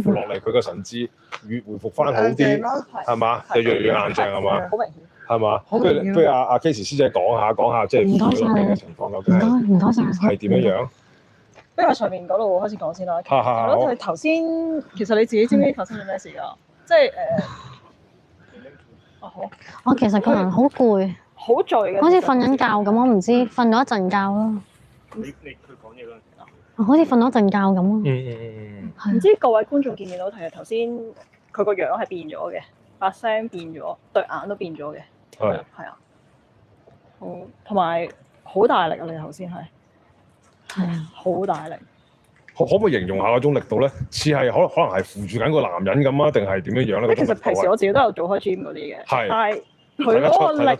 傅落嚟，佢個神志越回復翻好啲，係嘛？就越嚟越硬淨係嘛？好明顯。係嘛？不如阿 Casey 師姐講下，即係扶佢落嚟嘅情況究竟唔該晒，係點樣樣？不如喺上面嗰度開始講先啦。係咯，佢頭先其實你自己知唔知發生咗咩事㗎？即係好。我其實個人好攰，好醉嘅，好似瞓緊覺咁，我唔知瞓咗一陣覺咯。佢講嘢嗰陣時啊，好似瞓咗一陣覺咁咯。唔知各位觀眾見唔見到？其實頭先佢個樣係變咗嘅，把聲變咗，對眼都變咗嘅。係啊。好，同埋好大力啊！你頭先係啊，好大力。可唔可以形容下嗰種力度咧？似係可能係扶住緊個男人咁啊，定係點樣樣咧？其實平時我自己都有做開 gym 嗰啲嘅，係，但係佢嗰個力，睇得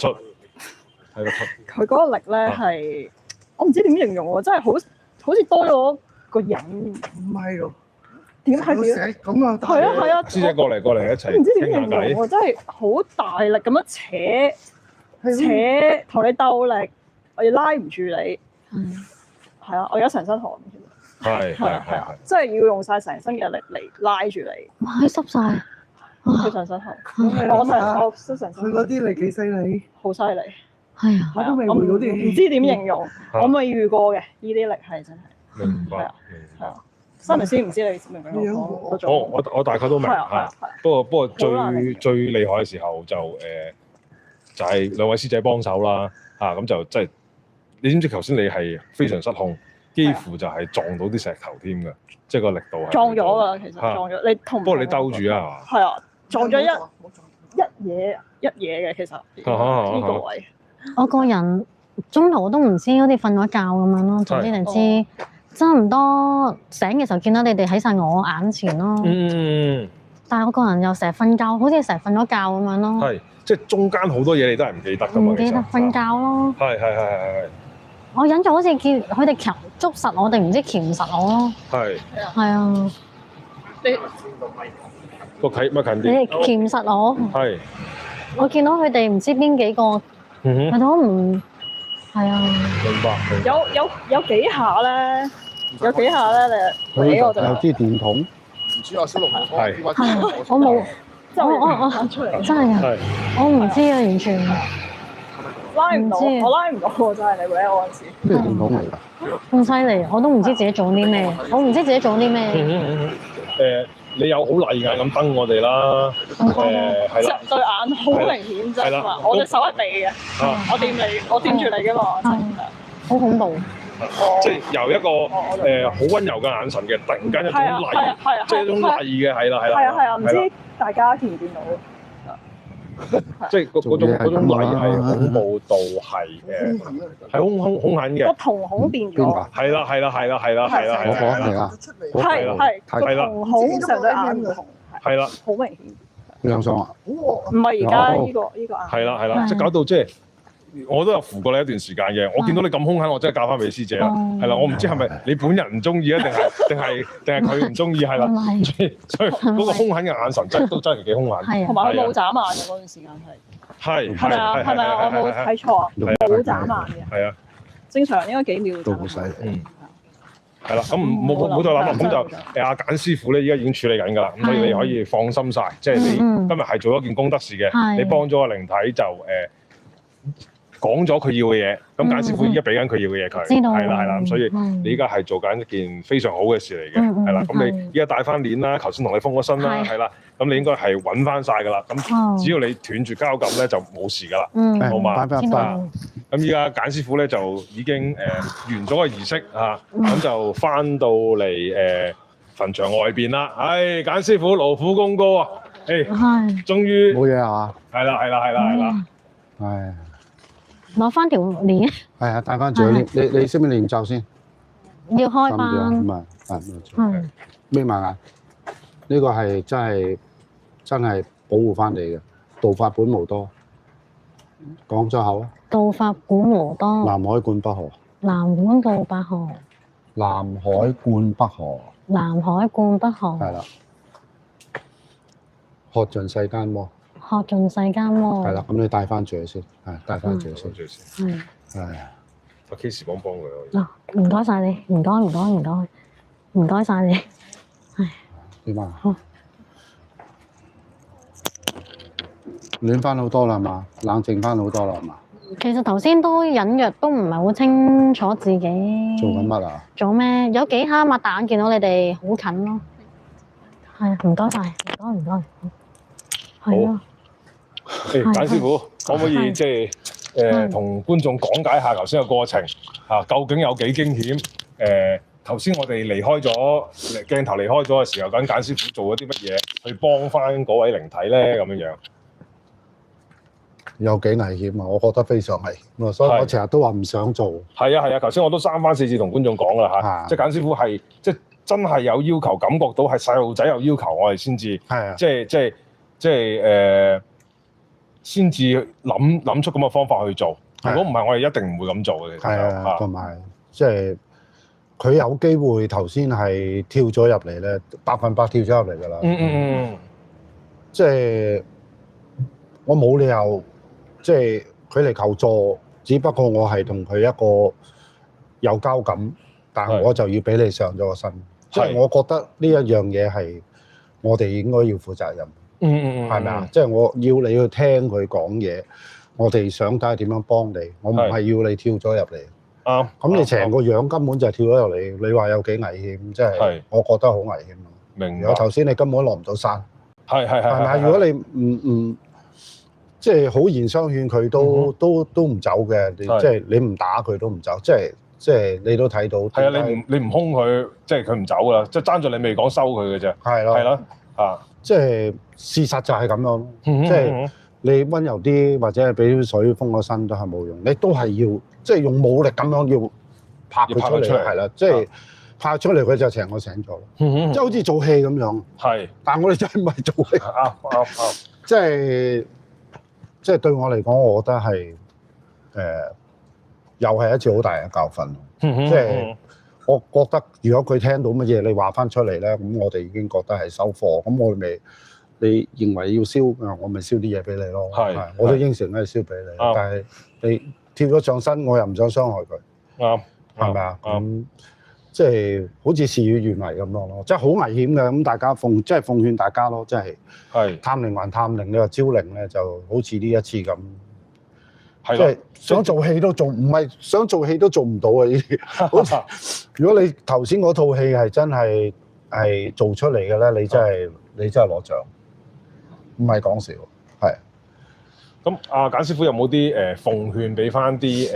出。佢嗰個力咧係，我唔知點形容喎，真係好似多咗個人。唔係喎，點係點？咁啊，係啊，師姐過嚟一齊唔知點形容傾下偈。喎，真係好大力咁樣扯，同你鬥力，我要拉唔住你。係啊，我而家成身汗。係，即係要用晒成身嘅力嚟拉住你。哇！佢濕晒，佢成身汗。我濕成身。佢嗰啲力幾犀利，好犀利。係啊，我都未會嗰啲。唔知點形容，我未遇過嘅，呢啲力係真係。明白。係啊。新明師唔知你明唔明我講？我大概都明嚇。不過最厲害嘅時候就係兩位師姐幫手啦嚇，咁就即係你知唔知頭先你係非常失控？幾乎就係撞到啲石頭添㗎，即係個力度係撞咗㗎，其實撞咗。你同不過你兜住啊？係啊，撞咗一嘢嘅，其實呢個位。我個人中途都唔知，好似瞓咗覺咁樣咯。總之就知差唔多醒嘅時候見到你哋喺晒我眼前咯。但係我個人又成日瞓覺，好似成日瞓咗覺咁樣咯。係，即係中間好多嘢你都係唔記得㗎嘛。唔記得瞓覺咯。係。我忍咗好似叫佢哋捉實我哋，唔知鉗唔實我咯。係係啊，個契咪近你哋啲。鉗實我，係。我見到佢哋唔知邊幾個，佢哋都唔係啊。明白。有幾下咧，你俾我就有支電筒，係。我冇，就我出嚟，真係啊，係。我唔知啊，完全拉唔到，唔知我拉唔到喎，真係你搲我嗰陣時。咩電筒嚟㗎？咁犀利，我都唔知自己做啲咩，我唔知自己做啲咩。你有好麗眼咁瞪我哋啦。係啦。對眼好明顯啫嘛，我隻手係避嘅，我掂住你嘅嘛，真係好恐怖。即係由一個好温柔嘅眼神嘅，突然間一種麗，即係一種麗嘅，係啦。係啊，唔知大家見唔見到？即係嗰種麗係恐怖到係兇狠嘅。個瞳孔變咗。係啦。我講係啊，個瞳孔成對眼唔同，係啦，好明顯。你想想啊？唔係而家呢個眼。係啦，即係搞到即係。我都有扶過你一段時間嘅，我見到你咁兇狠，我真係教翻俾師姐啦，係啦，我唔知係咪你本人唔中意啊，定係佢唔中意係啦，所以嗰個兇狠嘅眼神真係幾兇狠，同埋佢冇眨眼嘅嗰段時間係咪啊？係咪啊？我冇睇錯啊？冇眨眼嘅，係啊，正常應該幾秒都好犀利。係啦，咁唔好再諗啦，咁就阿簡師傅咧，依家已經處理緊㗎啦，咁所以你可以放心晒，即係你今日係做咗件功德事嘅，你幫咗個靈體就講咗佢要嘅嘢，咁簡師傅依家俾緊佢要嘅嘢佢，係啦，咁所以你依家係做緊一件非常好嘅事嚟嘅，係啦，咁你依家戴翻鏈啦，頭先同你封咗身啦，係啦，咁你應該係揾翻晒㗎啦，咁只要你斷住交感咧就冇事㗎啦，好嘛？咁依家簡師傅咧就已經完咗個儀式嚇，咁就翻到嚟墳場外邊啦，唉，簡師傅勞苦功高啊，終於冇嘢啊？係啦，係。攞翻條鏈，係啊，戴翻住你識唔識練習先？要開班，唔係，眯埋眼。呢個係真係保護翻你嘅，道法本無多。講咗口啊！道法本無多，南海貫北河。南海道北河。南海貫北河。南海貫北河。係啦。喝盡世間魔。學盡世間魔。係啦，咁你帶翻住先，係帶翻住先。係。係。阿 Case 幫佢。嗱，唔該晒你，唔該晒你。係。點啊？好。暖翻好多啦，係嘛？冷靜翻好多啦，係嘛？其實頭先都隱約都唔係好清楚自己做緊乜啊？做咩？有幾下擘大眼見到你哋好近咯。係，唔該晒，唔該。係啊。簡師傅，可唔可以即係同觀眾講解下頭先嘅過程嚇？究竟有幾驚險？頭先我哋離開咗鏡頭離開咗嘅時候，咁簡師傅做咗啲乜嘢去幫翻嗰位靈體咧？咁樣有幾危險啊！我覺得非常危險，所以我成日都話唔想做。係啊，頭先我都三番四次同觀眾講啦嚇，即係簡師傅係即係真係有要求，感覺到係細路仔有要求，我哋先至即係先至諗出咁嘅方法去做。如果唔係，我哋一定唔會咁做嘅。係啊，同埋即係佢有機會頭先係跳咗入嚟咧，100%跳咗入嚟㗎啦。即係我冇理由，即係佢嚟求助，只不過我係同佢一個有交感，但係我就要俾你上咗個身。即係我覺得呢一樣嘢係我哋應該要負責任。係咪啊？即係我要你去聽佢講嘢，我哋想睇下點樣幫你。我唔係要你跳咗入嚟。啱。咁你成個樣根本就係跳咗入嚟，你話有幾危險？即係我覺得好危險。明白。如果頭先你根本落唔到山。係咪？如果你唔即係好言相勸佢都唔走嘅，即係你唔打佢都唔走，即係你都睇到。係啊，你唔兇佢，即係佢唔走㗎啦，即係爭在你未講收佢嘅啫。係咯。係咯。啊。即係事實就係咁樣，即係你温柔啲或者係俾啲水封個身都係冇用，你都係要即係用武力咁樣要拍佢出嚟，係啦，即係拍出嚟佢就成個醒咗，即係好似做戲咁樣。係，但係我哋真係唔係做戲。啱，即係對我嚟講，我覺得係又係一次好大嘅教訓。即即係我覺得，如果佢聽到乜嘢，你話翻出嚟咧，咁我哋已經覺得係收貨。咁我哋咪你認為要燒，我咪燒啲嘢俾你咯。係我都應承咧燒俾你，但係你跳咗上身，我又唔想傷害佢。啱，係咪啊？咁即係好似事與願違咁咯，即係好危險嘅。咁大家奉勸大家咯，即係探靈還探靈，你話招靈咧，就好似呢一次咁。即係想做戲都做，唔係想做戲都做唔到啊！呢啲好似如果你頭先嗰套戲係真係做出嚟嘅咧，你真係攞獎，唔係講笑，係。咁阿簡師傅有冇啲奉勸俾翻啲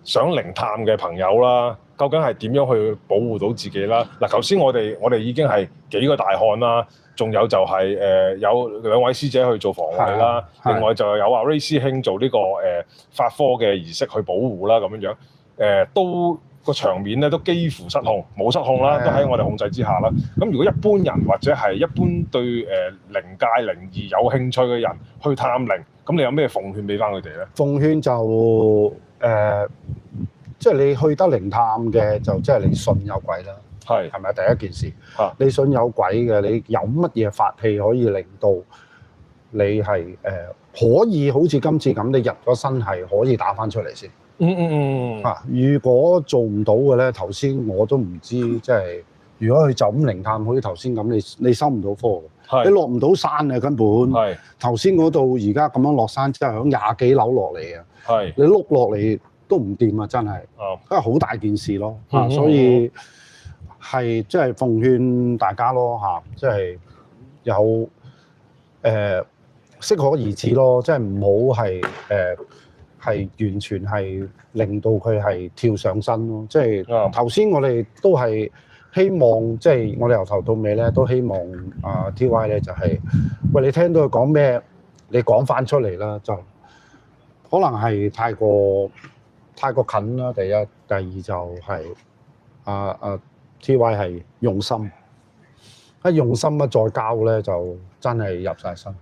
想靈探嘅朋友啦？究竟係點樣去保護到自己啦？嗱，頭先我哋已經係幾個大漢啦，仲有就係有兩位師姐去做防衞啦，另外就有阿 Ray 師兄做呢個法科嘅儀式去保護啦，咁樣都個場面咧都幾乎失控，冇失控啦，都喺我哋控制之下啦。咁如果一般人或者係一般對靈界靈異有興趣嘅人去探靈，咁你有咩奉勸俾翻佢哋咧？奉勸就即係你去得靈探嘅，就即係你信有鬼啦。係咪第一件事？你信有鬼嘅，你有乜嘢法器可以令到你係可以好似今次咁，你入咗身係可以打翻出嚟先？如果做唔到嘅咧，頭先我都唔知，即係如果佢就咁靈探，好似頭先咁，你收唔到科嘅，你落唔到山啊根本。頭先嗰度而家咁樣落山，即係響20幾樓落嚟啊！你碌落嚟都唔掂啊！真係，因為好大件事咯。所以係即係奉勸大家咯嚇，即係有適可而止咯，即係唔好係完全係令到佢係跳上身咯。即係頭先我哋都係希望，即係我哋由頭到尾咧都希望TY 咧就係，喂，你聽到佢講咩，你講翻出嚟啦，就可能係太過近啦。第一，第二就係TY 係用心，一用心再交咧就真係入晒身。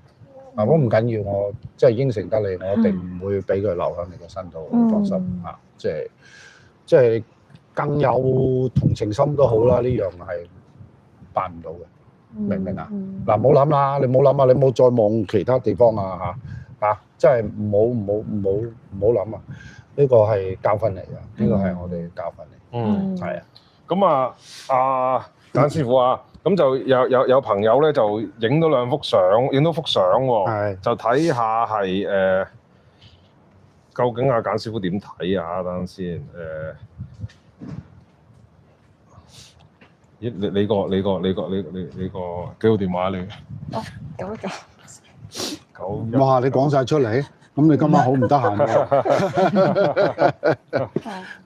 我唔緊要，我即係應承得你，我一定唔會俾佢留喺你個身度，放心嚇。即係更有同情心都好啦，呢樣係辦唔到嘅，明唔明啊？嗱，唔好諗啦，你唔好諗啊，你唔好再望其他地方啊嚇，即係唔好諗啊！呢個係教訓嚟㗎，呢個係我哋教訓嚟。係啊。咁啊，簡師傅啊，咁就有朋友咧就影到兩幅相，影到幅相喎，就睇下係究竟阿簡師傅點睇啊？等陣先咦？你個幾號電話你？哦，91。哇！你講晒出嚟，咁你今晚好唔得閒喎。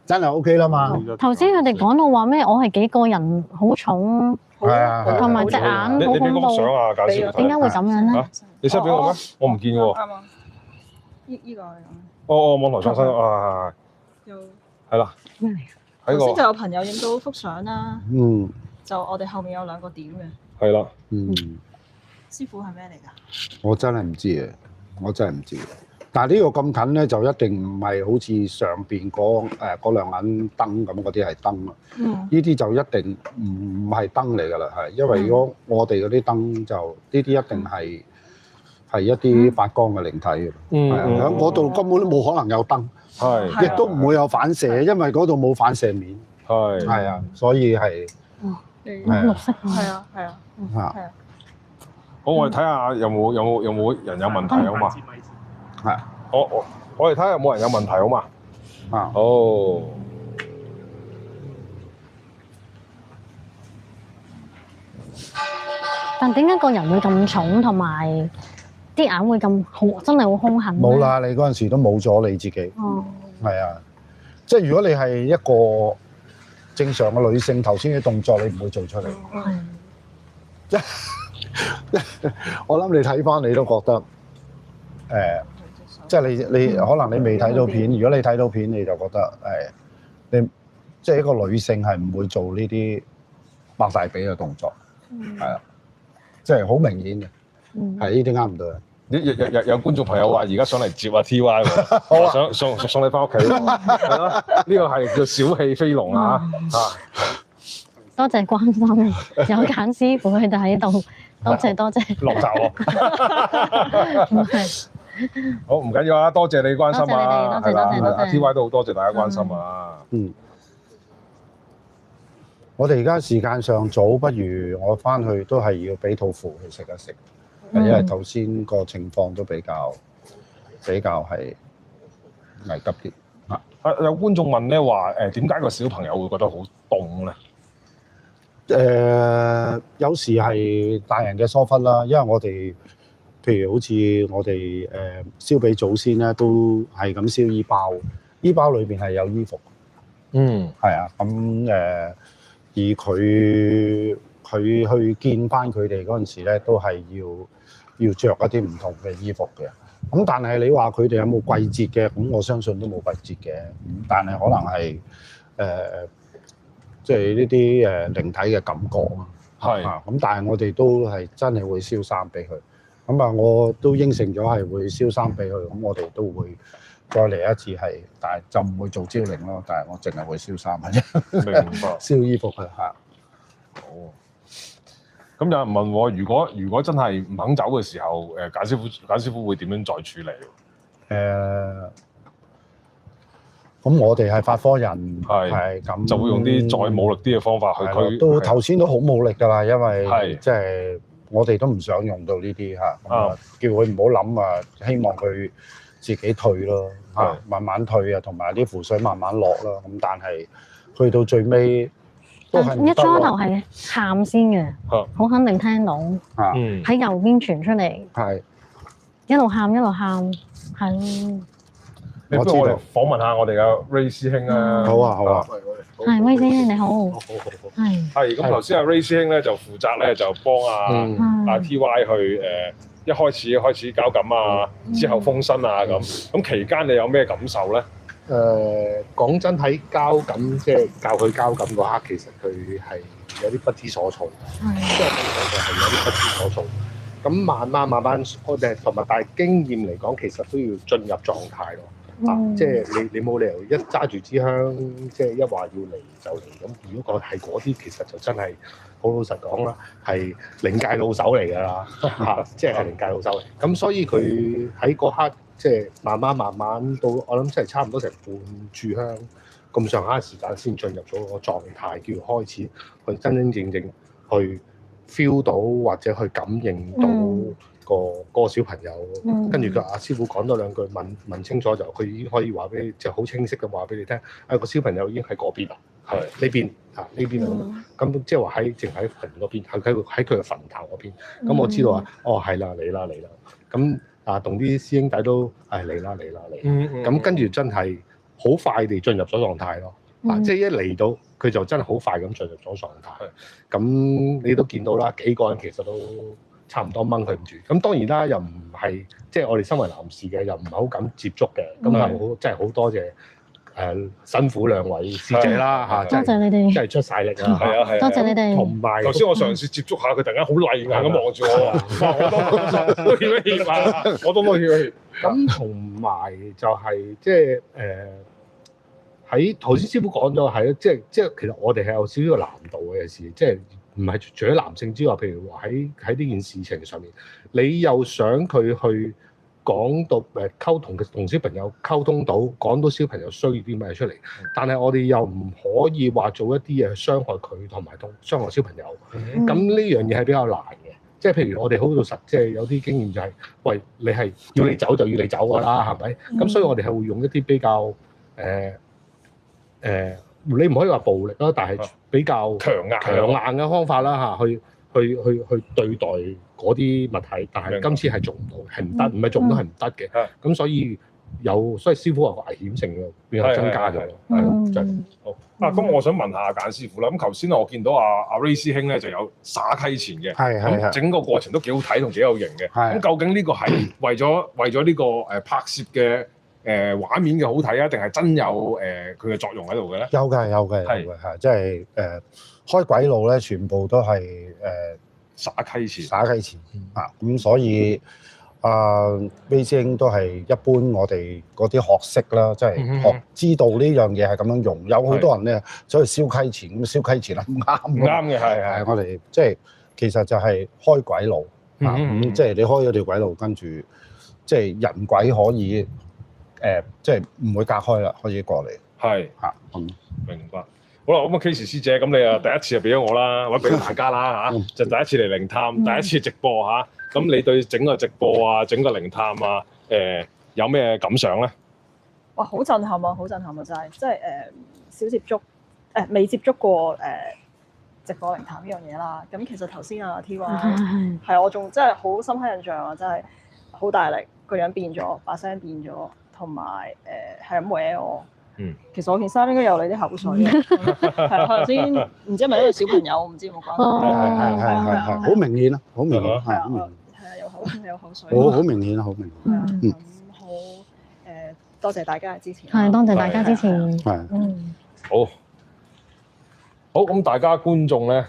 真係 OK 啦嘛！頭先佢哋講到話咩？我係幾個人好重，同埋隻眼好恐怖。你俾幅相啊，簡師傅。點解會咁樣咧？你 send 俾我咩？我唔見喎。啱啊！呢個係咁。網台創新啊，係啦。頭先就有朋友影到幅相啦。就我哋後面有兩個點嘅。係啦。師傅係咩嚟㗎？我真係唔知啊！我真係唔知。但係呢個咁近咧，就一定唔係好似上邊嗰兩眼燈咁嗰啲係燈啦。呢啲就一定唔係燈嚟㗎啦，係因為如果我哋嗰啲燈就呢啲一定係一啲發光嘅靈體㗎。喺嗰度根本都冇可能有燈，亦都唔會有反射，因為嗰度冇反射面。係啊，所以係綠色。係啊。好，我哋睇下有冇人有問題好嘛？係，我哋睇下有冇人有問題好嘛？好。但點解個人會咁重，同埋啲眼會咁真係好兇狠？冇啦，你嗰陣時都冇咗你自己。係啊，即係如果你係一個正常嘅女性，頭先嘅動作你唔會做出嚟。我諗你睇翻你都覺得即係你可能你未睇到片，如果你睇到片你就覺得你即係一個女性係唔會做呢啲擘大髀嘅動作，係啊，即係好明顯嘅，係呢啲啱唔到嘅。有觀眾朋友話而家上嚟接啊 TY 喎，好啊想送你翻屋企喎，係咯，呢個係叫小氣飛龍啊！多謝關心，有簡師傅佢哋喺度，多謝。落閘喎，唔係，好唔緊要啊，多謝你關心啊，多謝你哋多謝係啦，TY 都好多謝大家關心啊。我哋而家時間上早，不如我翻去都係要俾套符去食一食，因為頭先個情況都比較係危急啲。有觀眾問咧話點解個小朋友會覺得好凍咧？有時係大人嘅疏忽啦，因為我哋譬如好似我哋燒俾祖先咧，都係咁燒衣包，衣包裏邊係有衣服。係啊，咁而佢去見翻佢哋嗰陣時咧，都係要着一啲唔同嘅衣服嘅。咁但係你話佢哋有冇季節嘅？咁我相信都冇季節嘅。但係可能係即係呢啲靈體嘅感覺啊。係咁但係我哋都係真係會燒衫俾佢。咁啊，我都應承咗係會燒衫俾佢。咁我哋都會再嚟一次係，但係就唔會做招靈咯。但係我淨係會燒衫嘅啫。明白。燒衣服嘅嚇。好。咁有人問我，如果真係唔肯走嘅時候，簡師傅會點樣再處理？咁我哋係法科人，係咁就會用啲再武力啲嘅方法去驅。都頭先都好武力㗎啦，因為即係我哋都唔想用到呢啲嚇，咁啊叫佢唔好諗啊，希望佢自己退咯嚇，慢慢退啊，同埋啲符水慢慢落啦。咁但係去到最尾都係唔得咯。一初頭係喊先嘅，好肯定聽到喺右邊傳出嚟，係一路喊，係。我知道。訪問下我哋嘅 Ray 師兄啊。好啊。係Ray師兄你好。係咁頭先阿 Ray 師兄咧就負責咧就幫阿 TY 去一開始交感啊，之後封身啊咁。咁期間你有咩感受咧？講真喺交感即係教佢交感嗰刻，其實佢係有啲不知所措，即係係有啲不知所措。咁慢慢，我哋同埋但係經驗嚟講，其實都要進入狀態咯。即係你冇理由一揸住支香，即係一話要嚟就嚟咁。如果係嗰啲，其實就真係好老實講啦，係靈界老手嚟㗎啦，即係靈界老手嚟。咁所以佢喺嗰刻即係慢慢到，我諗真係差唔多成半炷香咁上下時間先進入咗個狀態，叫開始去真正去 feel 到或者去感應到。個小朋友，跟住阿師傅講多兩句，問清楚就佢已經可以話俾你，就好清晰咁話俾你聽。個小朋友已經喺嗰邊啦，係呢邊呢邊啊，咁即係話淨喺墳嗰邊，喺佢嘅墳頭嗰邊。咁我知道係啦，嚟啦。咁同啲師兄弟都嚟啦。咁跟住真係好快地進入咗狀態咯。即係一嚟到佢就真係好快咁進入咗狀態。咁你都見到啦，幾個人其實都差唔多掹佢唔住，咁當然啦，又唔係即係我哋身為男士嘅，又唔係好敢接觸嘅，咁係好真係好多謝辛苦兩位師姐啦嚇，多謝你哋，真係出晒力啊！係啊，多謝你哋。同埋頭先我嘗試接觸下佢，突然間好厲眼咁望住我，我都怯一怯啊！我都冇怯一怯。咁同埋就係即係喺頭先師傅講咗係咯，即係其實我哋係有少少難度嘅事，即係。唔係除咗男性之外，譬如話喺呢件事情上面，你又想佢去講到溝通嘅同小朋友溝通到，講到小朋友需要啲咩出嚟，但係我哋又唔可以話做一啲嘢去傷害佢同埋傷害小朋友。咁呢樣嘢係比較難嘅，即係譬如我哋好老實，即係有啲經驗就係，喂，你係要你走就要你走㗎啦，係咪？咁所以我哋係會用一啲比較你唔可以話暴力啦，但係比較強硬嘅方法啦嚇，去對待嗰啲物體。但係今次係做唔到，係唔得，唔係做唔到係唔得嘅。咁所以師傅話危險性嘅變係增加咗。係好咁我想問下簡師傅啦。咁頭先我見到阿 Ray 師兄咧就有灑溪錢嘅，咁整個過程都幾好睇同幾有型嘅。咁究竟呢個係為咗呢個拍攝嘅？畫面嘅好睇啊，定係真有佢嘅作用喺度嘅咧？有嘅，係即係開鬼路咧，全部都係灑溪錢啊！咁所以 Racing 都係一般我哋嗰啲學識啦，即係學知道呢樣嘢係咁樣用。有好多人咧走去燒溪錢，咁燒溪錢係唔啱。唔啱嘅係我哋即係其實就係開軌路咁即係你開咗條軌路，跟住即係人軌可以即係唔會隔開啦，可以過嚟。係嚇咁。明白。好啦，咁啊 Case 師姐，咁你啊第一次就俾咗我啦，或者俾咗大家啦嚇，就第一次嚟靈探，第一次直播嚇。咁你對整個直播啊、整個靈探啊，有咩感想咧？哇！好震撼啊，好震撼啊！真係，即係少接觸未接觸過直播靈探呢樣嘢啦。咁其實頭先啊 TY 係我仲真係好深刻印象啊！真係好大力，個樣變咗，把聲變咗，同埋係咁搲我。其實我件衫應該有你啲口水嘅，係頭先唔知係咪呢個小朋友，唔知有冇關係？係，好明顯啊，好明顯，係好明顯。係啊，有口水。好明顯，好明顯。咁好多謝大家嘅支持。係，多謝大家支持。係。好，咁大家觀眾咧，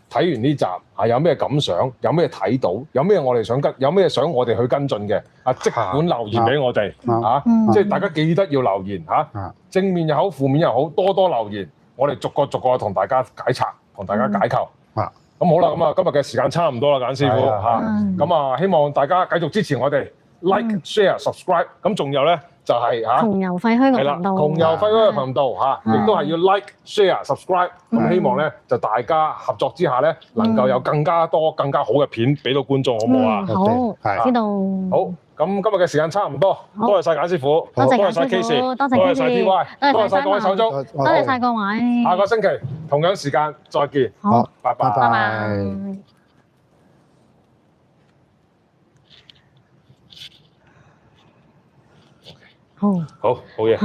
睇完呢集啊，有咩感想？有咩睇到？有咩我哋想有咩想我哋去跟進嘅？即管留言俾我哋嚇，即係大家記得要留言嚇，正面又好，負面又好，多多留言，我哋逐個同大家解拆，同大家解構。咁好啦，咁啊今日嘅時間差唔多啦，簡師傅嚇，咁啊希望大家繼續支持我哋 ，like、share、subscribe，咁仲有咧就係窮遊廢墟嘅係啦，頻道，窮遊廢墟嘅頻道嚇，亦都係要 like、share、subscribe。咁希望咧就大家合作之下咧，能夠有更加多、更加好嘅片俾到觀眾，好唔好啊？好，知道。好，咁今日嘅時間差唔多，多謝晒簡師傅，多謝晒 Case，多謝多謝晒 TY，多謝晒各位手足，多謝晒各位。下個星期同樣時間再見，好，拜拜。拜拜。好，好嘢。